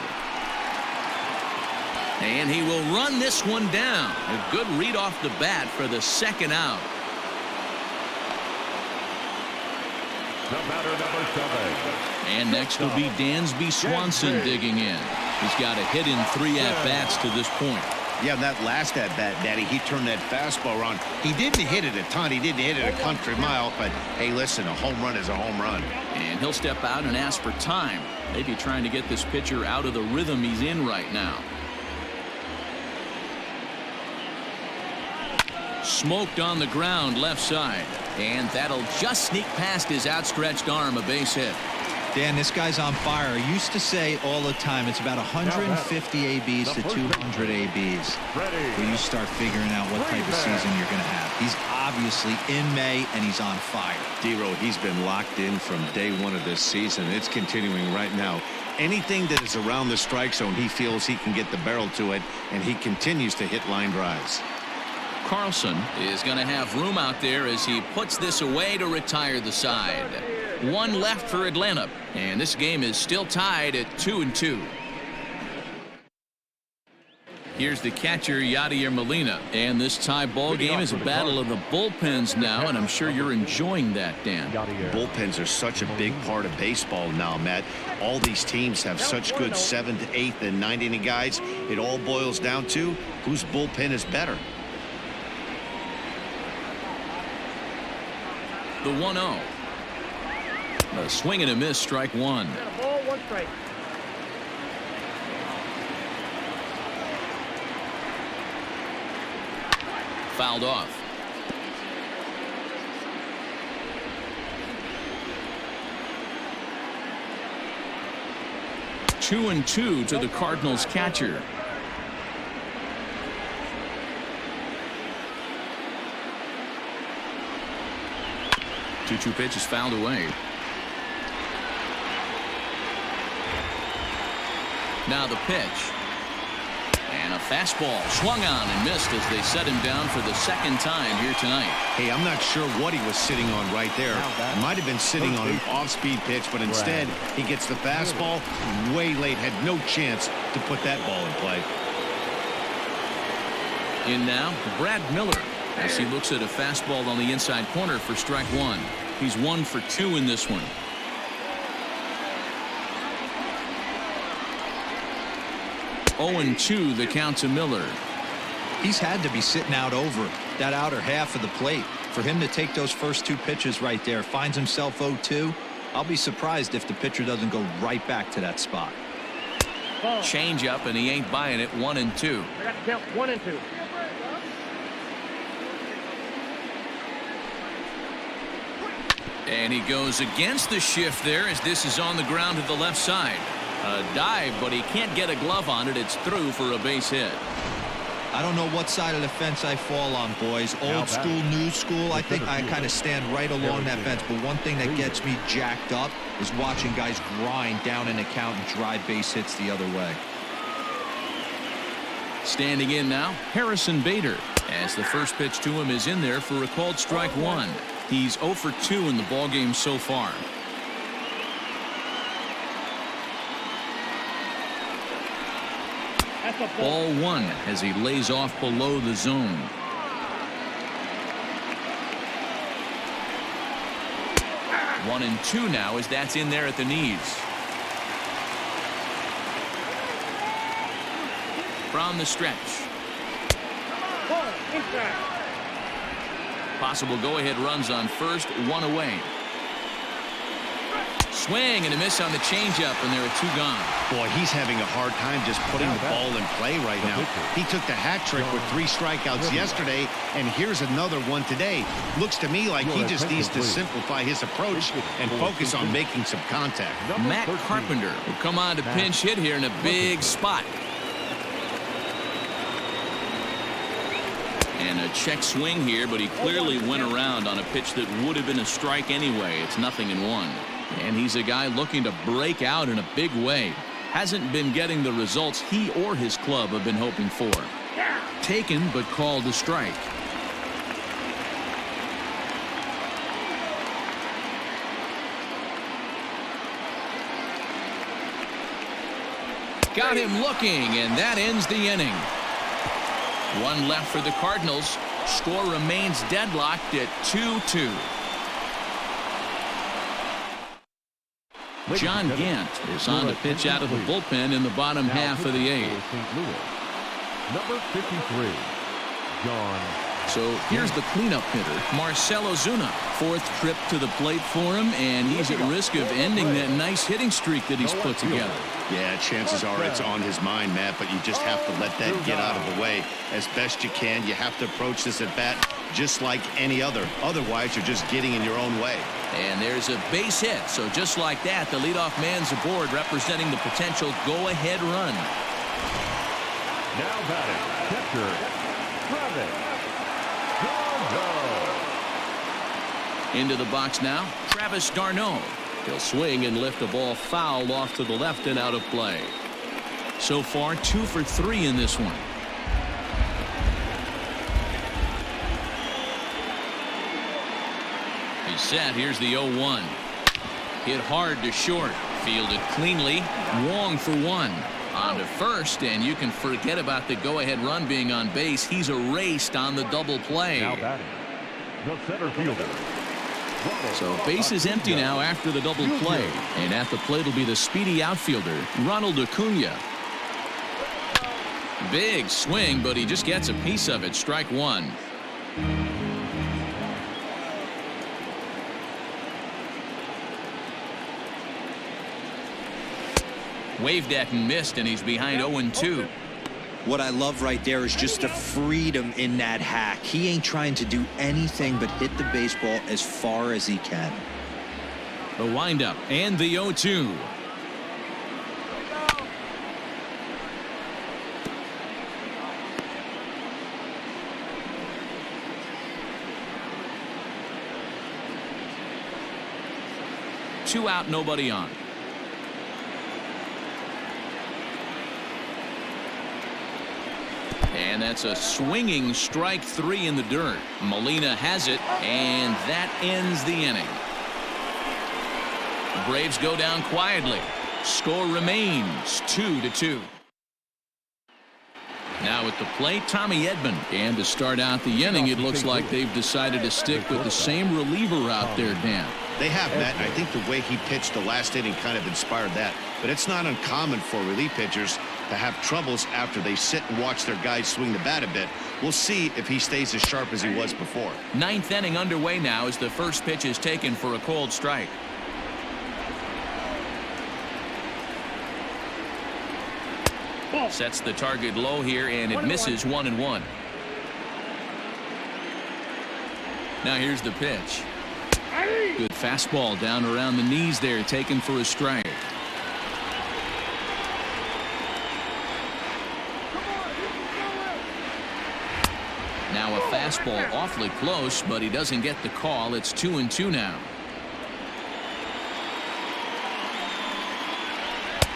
And he will run this one down. A good read off the bat for the second out. The batter, number 7. And next will be Dansby Swanson digging in. He's got a hit in 3 at-bats to this point. Yeah, that last at-bat, Daddy, he turned that fastball around. He didn't hit it a ton. He didn't hit it a country mile. But, hey, listen, a home run is a home run. And he'll step out and ask for time. Maybe trying to get this pitcher out of the rhythm he's in right now. Smoked on the ground left side. And that'll just sneak past his outstretched arm, a base hit. Dan, this guy's on fire. I used to say all the time it's about 150 ABs to 200 ABs where you start figuring out what type of season you're going to have. He's obviously in May, and he's on fire. D-Row, he's been locked in from day one of this season. It's continuing right now. Anything that is around the strike zone, he feels he can get the barrel to it, and he continues to hit line drives. Carlson is going to have room out there as he puts this away to retire the side. 1 left for Atlanta, and this game is still tied at 2-2. Here's the catcher, Yadier Molina, and this tie ball game is a battle of the bullpens now, and I'm sure you're enjoying that, Dan. Bullpens are such a big part of baseball now, Matt. All these teams have such good 7th, 8th, and 9th inning guys. It all boils down to whose bullpen is better. The 1-0. A swing and a miss, strike 1. Ball, 1 strike. Fouled off. Two and 2 to the Cardinals catcher. Two pitch is fouled away. Now the pitch. And a fastball swung on and missed as they set him down for the second time here tonight. Hey, I'm not sure what he was sitting on right there. It might have been sitting on an off-speed pitch, but instead he gets the fastball way late. Had no chance to put that ball in play. In now, Brad Miller, as he looks at a fastball on the inside corner for strike 1. He's 1 for 2 in this one. Oh and 2 the count to Miller. He's had to be sitting out over that outer half of the plate. For him to take those first 2 pitches right there, finds himself 0-2. I'll be surprised if the pitcher doesn't go right back to that spot. Change up, and he ain't buying it. 1 and 2. I got to count 1 and 2. And he goes against the shift there as this is on the ground to the left side. A dive, but he can't get a glove on it. It's through for a base hit. I don't know what side of the fence I fall on, boys. Old school, new school. I think I kind of stand right along that fence. But one thing that gets me jacked up is watching guys grind down in the count and drive base hits the other way. Standing in now, Harrison Bader, as the first pitch to him is in there for a called strike 1. He's 0 for 2 in the ballgame so far. Ball 1 as he lays off below the zone. One and 2 now as that's in there at the knees. From the stretch. Possible go-ahead runs on first, 1 away. Swing and a miss on the changeup, and there are 2 gone. Boy, he's having a hard time just putting the ball in play right now. He took the hat trick with 3 strikeouts yesterday, and here's another one today. Looks to me like he just needs to simplify his approach and focus on making some contact. Matt Carpenter will come on to pinch hit here in a big spot. And a check swing here, but he clearly went around on a pitch that would have been a strike anyway. It's 0-1. And he's a guy looking to break out in a big way. Hasn't been getting the results he or his club have been hoping for. Taken, but called a strike. Got him looking, and that ends the inning. One left for the Cardinals. Score remains deadlocked at 2-2. John Gant is on to pitch out of the bullpen in the bottom half of the eighth. Number 53, John. So here's the cleanup hitter, Marcell Ozuna. Fourth trip to the plate for him, and he's at risk of ending that nice hitting streak that he's put together. Yeah, chances are it's on his mind, Matt, but you just have to let that get out of the way as best you can. You have to approach this at bat just like any other. Otherwise, you're just getting in your own way. And there's a base hit. So just like that, the leadoff man's aboard, representing the potential go-ahead run. Now batting, catcher, Travis. Into the box now, Travis d'Arnaud. He'll swing and lift a ball foul off to the left and out of play. So far, 2 for 3 in this one. He's set. Here's the 0-1. Hit hard to short. Fielded cleanly. Wong for 1. On to first, and you can forget about the go-ahead run being on base. He's erased on the double play. Now batting, the center fielder. So base is empty now after the double play. And at the plate will be the speedy outfielder, Ronald Acuna. Big swing, but he just gets a piece of it. Strike one. Waved at and missed, and he's behind 0-2. What I love right there is just the freedom in that hack. He ain't trying to do anything but hit the baseball as far as he can. The windup and the 0-2. Two out, nobody on. And that's a swinging strike 3 in the dirt. Molina has it, and that ends the inning. The Braves go down quietly. Score remains 2-2. Now at the plate, Tommy Edman. And to start out the inning, it looks like they've decided to stick with the same reliever out there, Dan. They have, Matt, and I think the way he pitched the last inning kind of inspired that. But it's not uncommon for relief pitchers to have troubles after they sit and watch their guys swing the bat a bit. We'll see if he stays as sharp as he was before. Ninth inning underway now as the first pitch is taken for a cold strike. Sets the target low here, and it misses 1-1. Now here's the pitch. Good fastball down around the knees there, taken for a strike. Now a fastball awfully close, but he doesn't get the call. It's 2-2 now.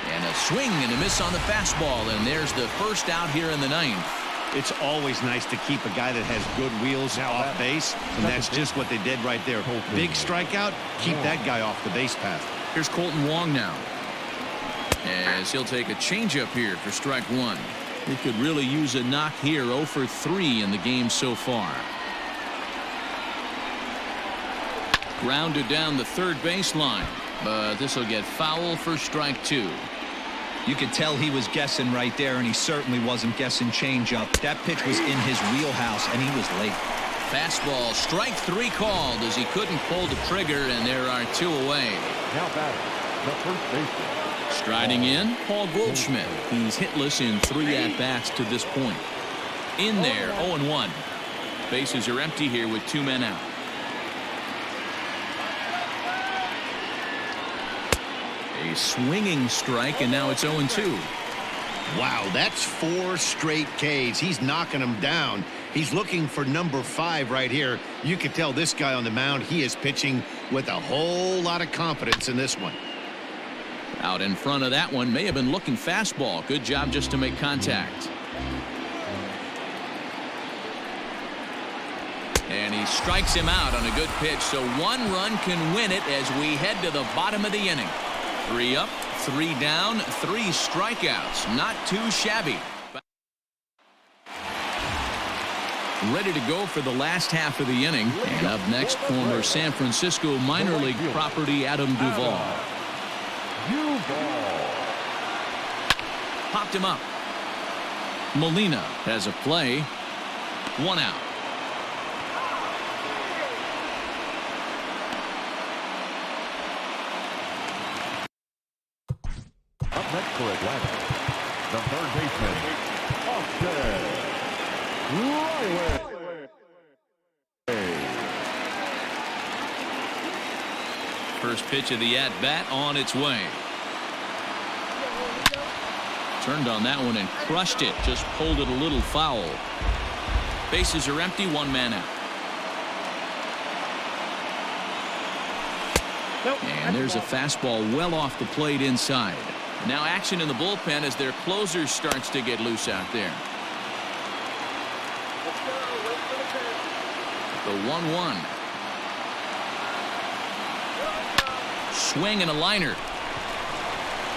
And a swing and a miss on the fastball, and there's the first out here in the ninth. It's always nice to keep a guy that has good wheels off base, and that's just what they did right there. Big strikeout, keep that guy off the base path. Here's Colton Wong now, as he'll take a changeup here for strike one. He could really use a knock here. 0 for 3 in the game so far. Grounded down the third baseline, but this will get foul for strike 2. You could tell he was guessing right there, and he certainly wasn't guessing changeup. That pitch was in his wheelhouse, and he was late. Fastball, strike 3 called as he couldn't pull the trigger, and there are 2 away. Now batting, the first baseman. Striding in, Paul Goldschmidt. He's hitless in 3 at-bats to this point. In there, 0-1. Bases are empty here with 2 men out. A swinging strike, and now it's 0-2. Wow, that's 4 straight Ks. He's knocking them down. He's looking for number 5 right here. You can tell this guy on the mound, he is pitching with a whole lot of confidence in this one. Out in front of that one, may have been looking fastball. Good job just to make contact. And he strikes him out on a good pitch, so 1 run can win it as we head to the bottom of the inning. 3 up, 3 down, 3 strikeouts. Not too shabby. Ready to go for the last half of the inning. And up next, former San Francisco minor league property Adam Duvall. Popped him up. Molina has a play. 1 out. Up next for Atlanta, the third baseman, Austin Riley. First pitch of the at-bat on its way. Turned on that one and crushed it. Just pulled it a little foul. Bases are empty. 1 man out. And there's a fastball well off the plate inside. Now action in the bullpen as their closer starts to get loose out there. The 1-1. Swing and a liner.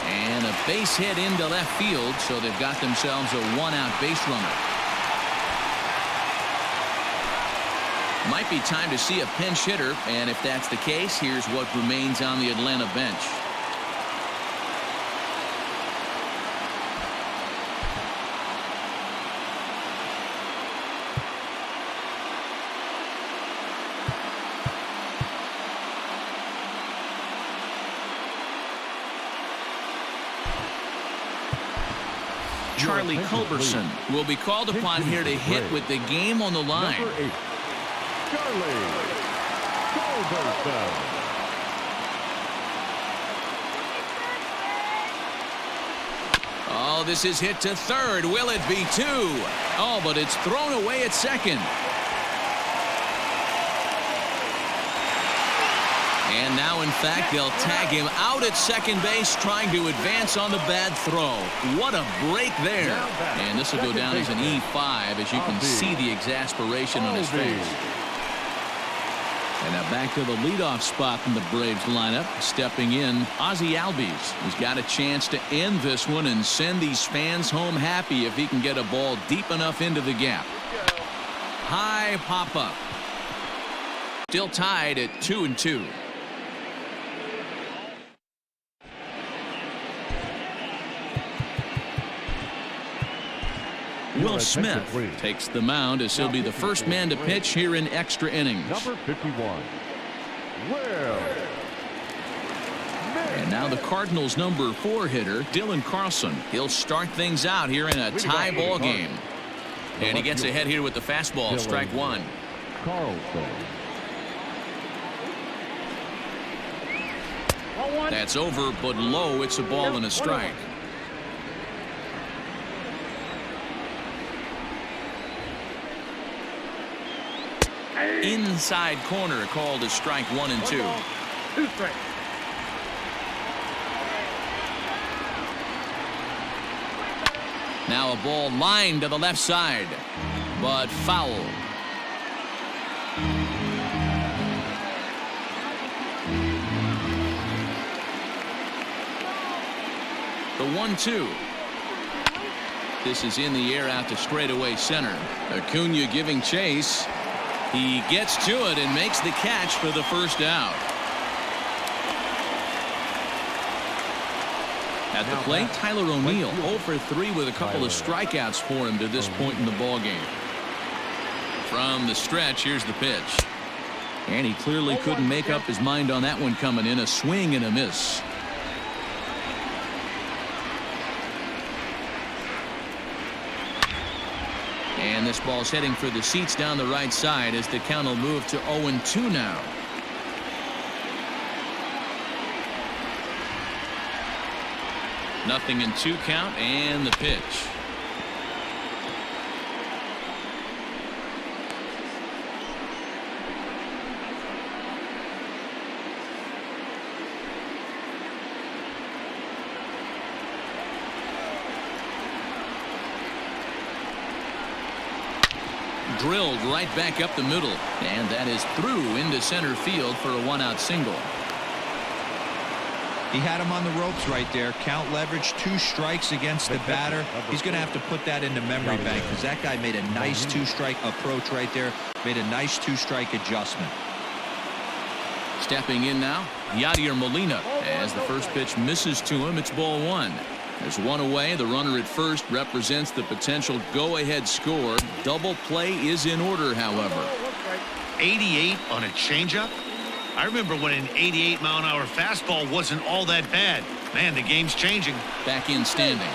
And a base hit into left field, so they've got themselves a 1-out base runner. Might be time to see a pinch hitter, and if that's the case, here's what remains on the Atlanta bench. Charlie Culberson will be called upon here to hit with the game on the line. Number 8, Charlie Culberson. Oh, this is hit to third. Will it be 2? Oh, but it's thrown away at second. And now, in fact, they'll tag him out at second base, trying to advance on the bad throw. What a break there. And this will go down as an E5, as you can see the exasperation on his face. And now back to the leadoff spot in the Braves lineup. Stepping in, Ozzie Albies. He's got a chance to end this one and send these fans home happy if he can get a ball deep enough into the gap. High pop-up. Still tied at 2-2. Will Smith takes the mound as he'll be the first man to pitch here in extra innings. Number 51, Will. And now the Cardinals' number 4 hitter, Dylan Carlson. He'll start things out here in a tie ball game. And he gets ahead here with the fastball, strike 1. Carlson. That's over, but low. It's a ball and a strike. Inside corner, called as strike 1 and 2. 2 strikes. Now a ball lined to the left side, but foul. The 1-2. This is in the air out to straightaway center. Acuna giving chase. He gets to it and makes the catch for the first out. At the plate, Tyler O'Neill 0 for 3 with a couple of strikeouts for him to this point in the ballgame. From the stretch, here's the pitch. And he clearly couldn't make up his mind on that one coming in. A swing and a miss. And this ball's heading for the seats down the right side as the count will move to 0-2 now. Nothing in 2 count and the pitch. drilled right back up the middle. And that is through into center field for a 1-out single. He had him on the ropes right there. Count leverage, 2 strikes against the batter. He's going to have to put that into memory bank because that guy made a nice 2-strike approach right there. Made a nice 2-strike adjustment. Stepping in now, Yadier Molina. As the first pitch misses to him, it's ball 1. There's 1 away. The runner at first represents the potential go-ahead score. Double play is in order, however. 88 on a changeup? I remember when an 88-mile-an-hour fastball wasn't all that bad. Man, the game's changing. Back in standing.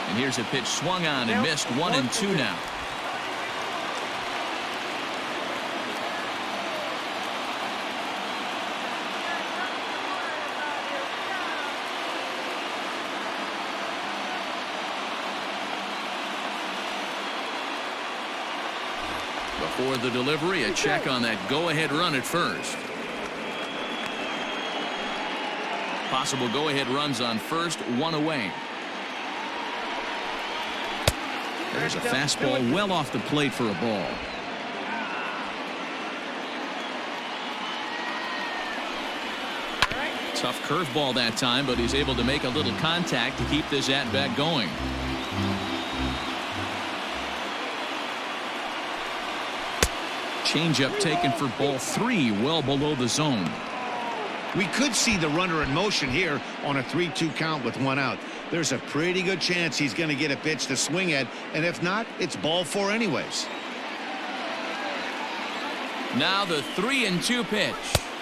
And here's a pitch swung on and missed. 1-2 now. Before the delivery, a check on that go-ahead run at first. Possible go-ahead runs on first, 1 away. There's a fastball well off the plate for a ball. Tough curveball that time, but he's able to make a little contact to keep this at-bat going. Changeup taken for ball 3, well below the zone. We could see the runner in motion here on a 3-2 count with 1 out. There's a pretty good chance he's going to get a pitch to swing at, and if not, it's ball 4 anyways. Now the 3-2 pitch,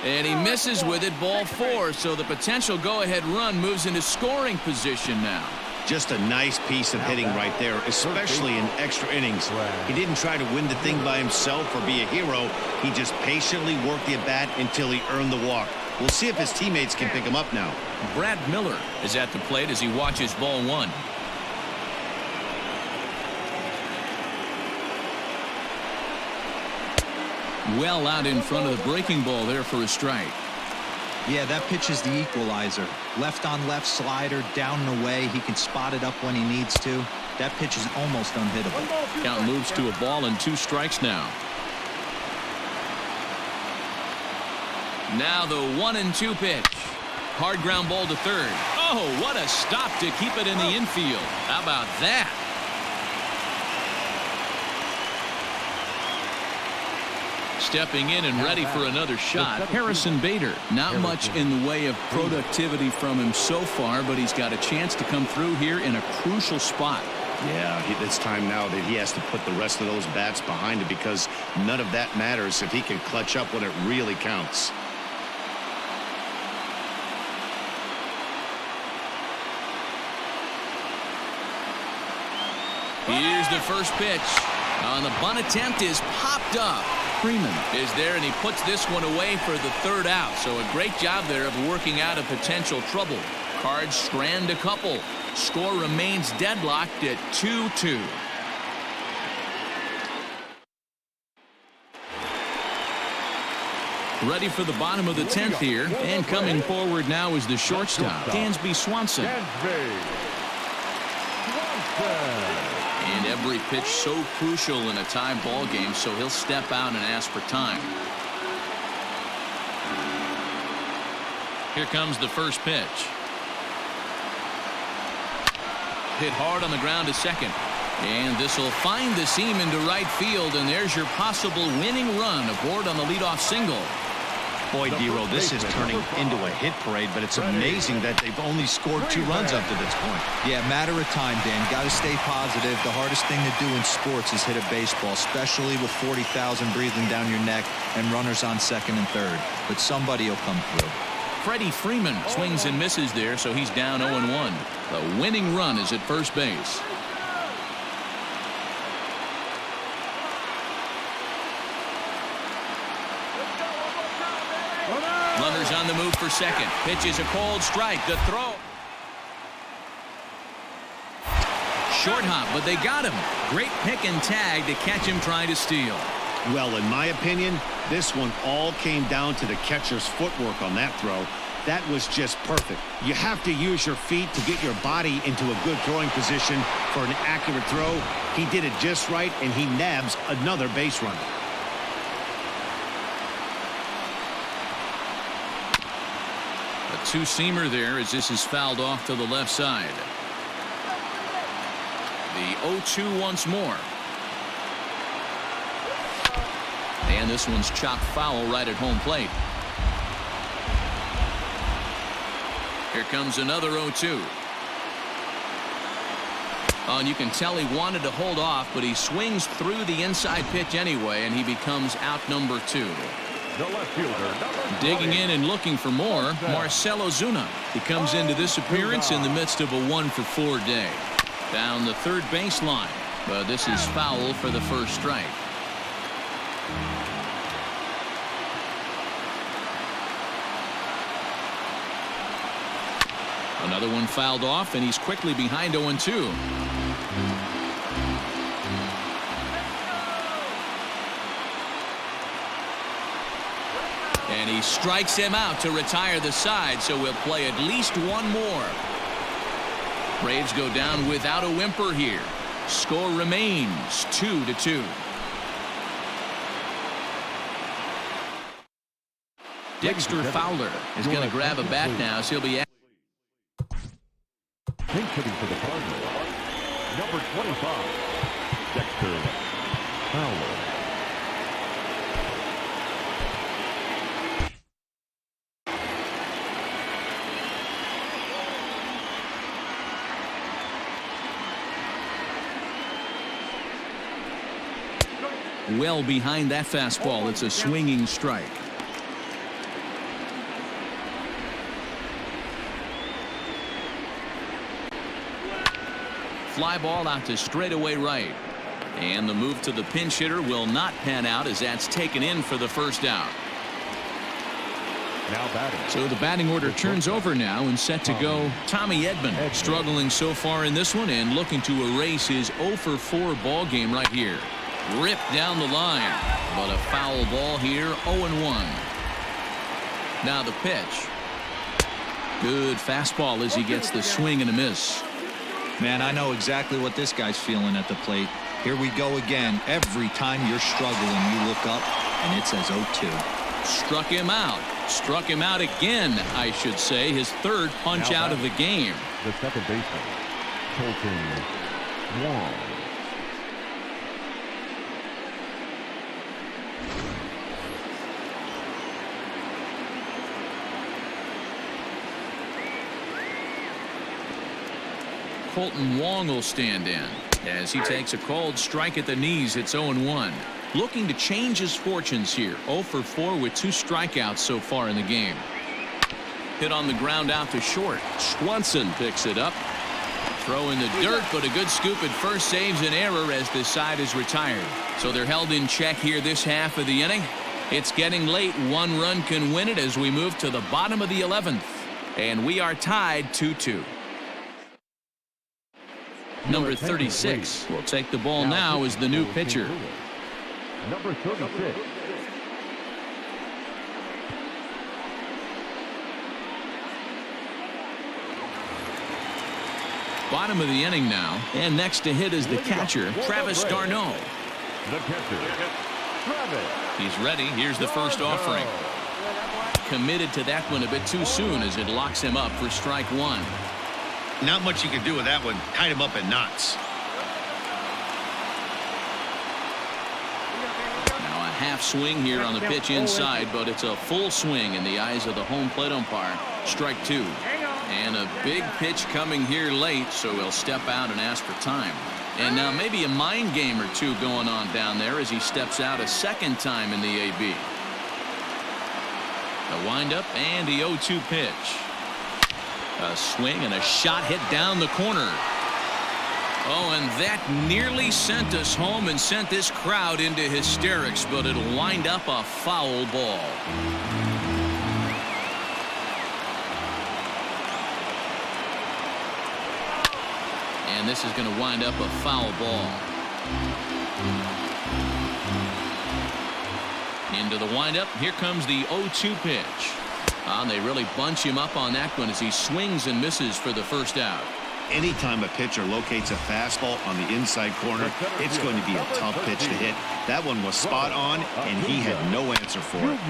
and he misses with it, ball 4, so the potential go-ahead run moves into scoring position now. Just a nice piece of hitting right there, especially in extra innings. He didn't try to win the thing by himself or be a hero. He just patiently worked the at-bat until he earned the walk. We'll see if his teammates can pick him up now. Brad Miller is at the plate as he watches ball 1. Well out in front of the breaking ball there for a strike. Yeah, that pitch is the equalizer. Left on left slider, down and away. He can spot it up when he needs to. That pitch is almost unhittable. Count moves to a ball and 2 strikes now. Now the 1-2 pitch. Hard ground ball to third. Oh, what a stop to keep it in the infield. How about that? Stepping in and ready for another shot, Harrison Bader. Not much in the way of productivity from him so far, but he's got a chance to come through here in a crucial spot. Yeah, it's time now that he has to put the rest of those bats behind it because none of that matters if he can clutch up when it really counts. Here's the first pitch. On the bunt attempt is popped up. Freeman is there, and he puts this one away for the 3rd out. So a great job there of working out a potential trouble. Cards strand a couple. Score remains deadlocked at 2-2. Ready for the bottom of the 10th here, and coming forward now is the shortstop, Dansby Swanson. And every pitch so crucial in a tie ball game, so he'll step out and ask for time. Here comes the first pitch. Hit hard on the ground to second. And this will find the seam into right field, and there's your possible winning run aboard on the leadoff single. Boy, Dero, this is turning into a hit parade, but it's amazing that they've only scored 2 runs up to this point. Yeah, matter of time, Dan. Got to stay positive. The hardest thing to do in sports is hit a baseball, especially with 40,000 breathing down your neck and runners on second and third. But somebody will come through. Freddie Freeman swings and misses there, so he's down 0-1. The winning run is at first base. Runners on the move for second. Pitch is a cold strike. The throw. Short hop, but they got him. Great pick and tag to catch him trying to steal. Well, in my opinion, This one all came down to the catcher's footwork on that throw. That was just perfect. You have to use your feet to get your body into a good throwing position for an accurate throw. He did it just right, and he nabs another base runner. A two-seamer there as this is fouled off to the left side. The 0-2 once more. And this one's chopped foul right at home plate. Here comes another 0-2. Oh, and you can tell he wanted to hold off, but he swings through the inside pitch anyway, and he becomes out number 2. The left fielder, Digging in and looking for more, Marcell Ozuna. He comes into this appearance in the midst of a 1-for-4 day. Down the third baseline, but this is foul for the first strike. Another one fouled off, and he's quickly behind 0-2. And he strikes him out to retire the side, so we'll play at least one more. Braves go down without a whimper here. Score remains 2-2. Dexter Fowler is going to grab a bat now, so he'll be at. Pink hitting for the Cardinals. Number 25, Dexter Fowler. Well behind that fastball. It's a swinging strike. Fly ball out to straightaway right. And the move to the pinch hitter will not pan out as that's taken in for the first out. Now batting. So the batting order turns over now and set to go. Tommy Edman struggling so far in this one and looking to erase his 0-for-4 ball game right here. Ripped down the line, but a foul ball here. 0-1. Now the pitch. Good fastball as he gets the swing and a miss. Man, I know exactly what this guy's feeling at the plate. Here we go again. Every time you're struggling, you look up, and it says 0-2. Struck him out. Struck him out again, I should say. His third punch out of the game. The second baseman, Colton Wong. Colton Wong will stand in as he takes a called strike at the knees. It's 0-1. Looking to change his fortunes here. 0-for-4 with 2 strikeouts so far in the game. Hit on the ground out to short. Swanson picks it up. Throw in the dirt, but a good scoop at first saves an error as this side is retired. So they're held in check here this half of the inning. It's getting late. 1 run can win it as we move to the bottom of the 11th. And we are tied 2-2. Number 36 will take the ball now as the new pitcher. Number 36. Bottom of the inning now, and next to hit is the catcher, Travis d'Arnaud. The catcher, Travis. He's ready. Here's the first offering. Committed to that one a bit too soon as it locks him up for strike 1. Not much you can do with that one. Tied him up in knots. Now a half swing here on the pitch inside, but it's a full swing in the eyes of the home plate umpire. Strike 2. And a big pitch coming here late, so he'll step out and ask for time. And now maybe a mind game or two going on down there as he steps out a second time in the AB. A windup and the 0-2 pitch. A swing and a shot hit down the corner. Oh, and that nearly sent us home and sent this crowd into hysterics, but it'll wind up a foul ball. And this is going to wind up a foul ball. Into the windup. Here comes the 0-2 pitch. And they really bunch him up on that one as he swings and misses for the first out. Anytime a pitcher locates a fastball on the inside corner, it's going to be a tough pitch to hit. That one was spot on, and he had no answer for it.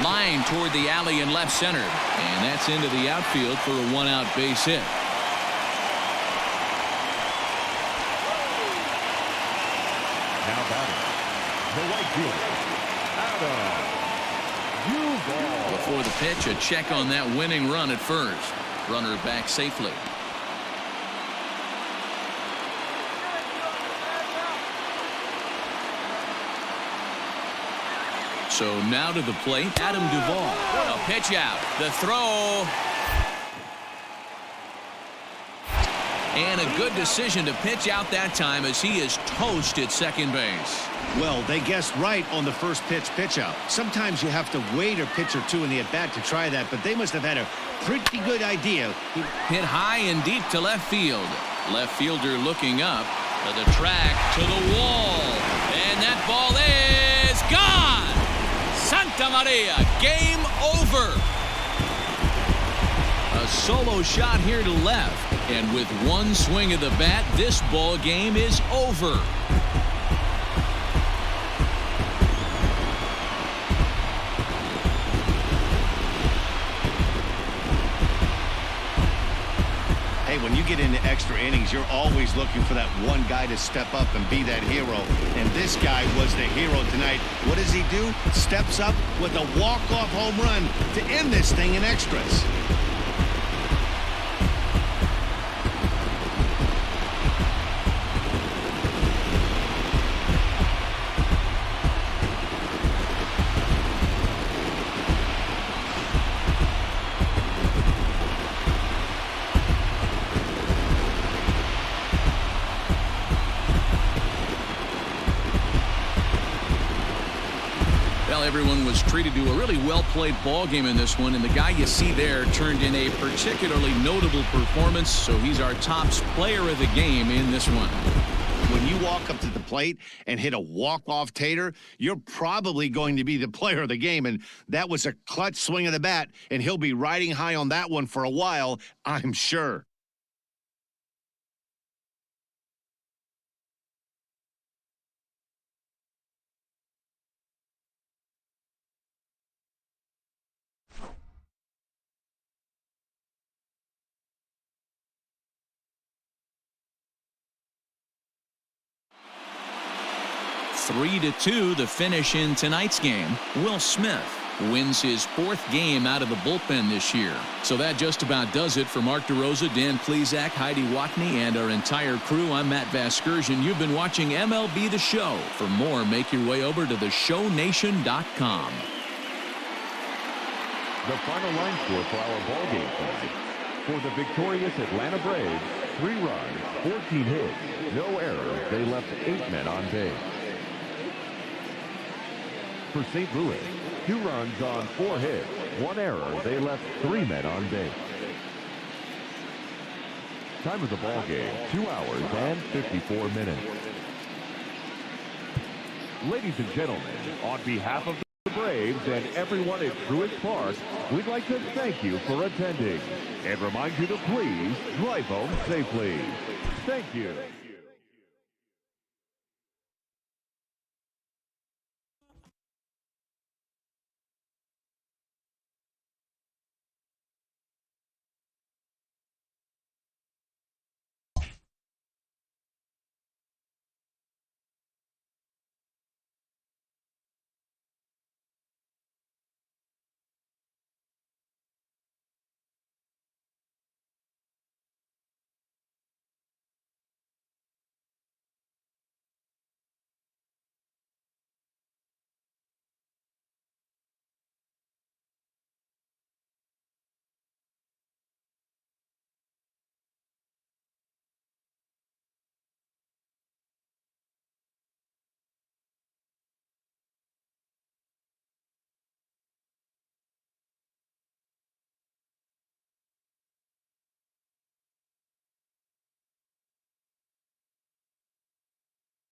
Line toward the alley in left center. And that's into the outfield for a one-out base hit. Now batting, the right fielder, Adam. Before the pitch, a check on that winning run at first. Runner back safely. So now to the plate, Adam Duvall. A pitch out. The throw. And a good decision to pitch out that time as he is toast at second base. Well, they guessed right on the first pitch out. Sometimes you have to wait a pitch or two in the at-bat to try that, but they must have had a pretty good idea. Hit high and deep to left field. Left fielder looking up to the track, to the wall. And that ball is gone! Santa Maria, game over. A solo shot here to left. And with one swing of the bat, this ball game is over. Hey, when you get into extra innings, you're always looking for that one guy to step up and be that hero. And this guy was the hero tonight. What does he do? Steps up with a walk-off home run to end this thing in extras. Everyone was treated to a really well-played ball game in this one, and the guy you see there turned in a particularly notable performance, so he's our top player of the game in this one. When you walk up to the plate and hit a walk-off tater, you're probably going to be the player of the game, and that was a clutch swing of the bat, and he'll be riding high on that one for a while, I'm sure. Three to 2, the finish in tonight's game. Will Smith wins his 4th game out of the bullpen this year. So that just about does it for Mark DeRosa, Dan Plesac, Heidi Watney, and our entire crew. I'm Matt Vasgersian. You've been watching MLB The Show. For more, make your way over to theshownation.com. The final line score for our ball game tonight. For the victorious Atlanta Braves, 3 runs, 14 hits, no errors. They left 8 men on base. For St. Louis, 2 runs on 4 hits, 1 error. They left 3 men on base. Time of the ball game, 2 hours and 54 minutes. Ladies and gentlemen, on behalf of the Braves and everyone at Truist Park, we'd like to thank you for attending and remind you to please drive home safely. Thank you.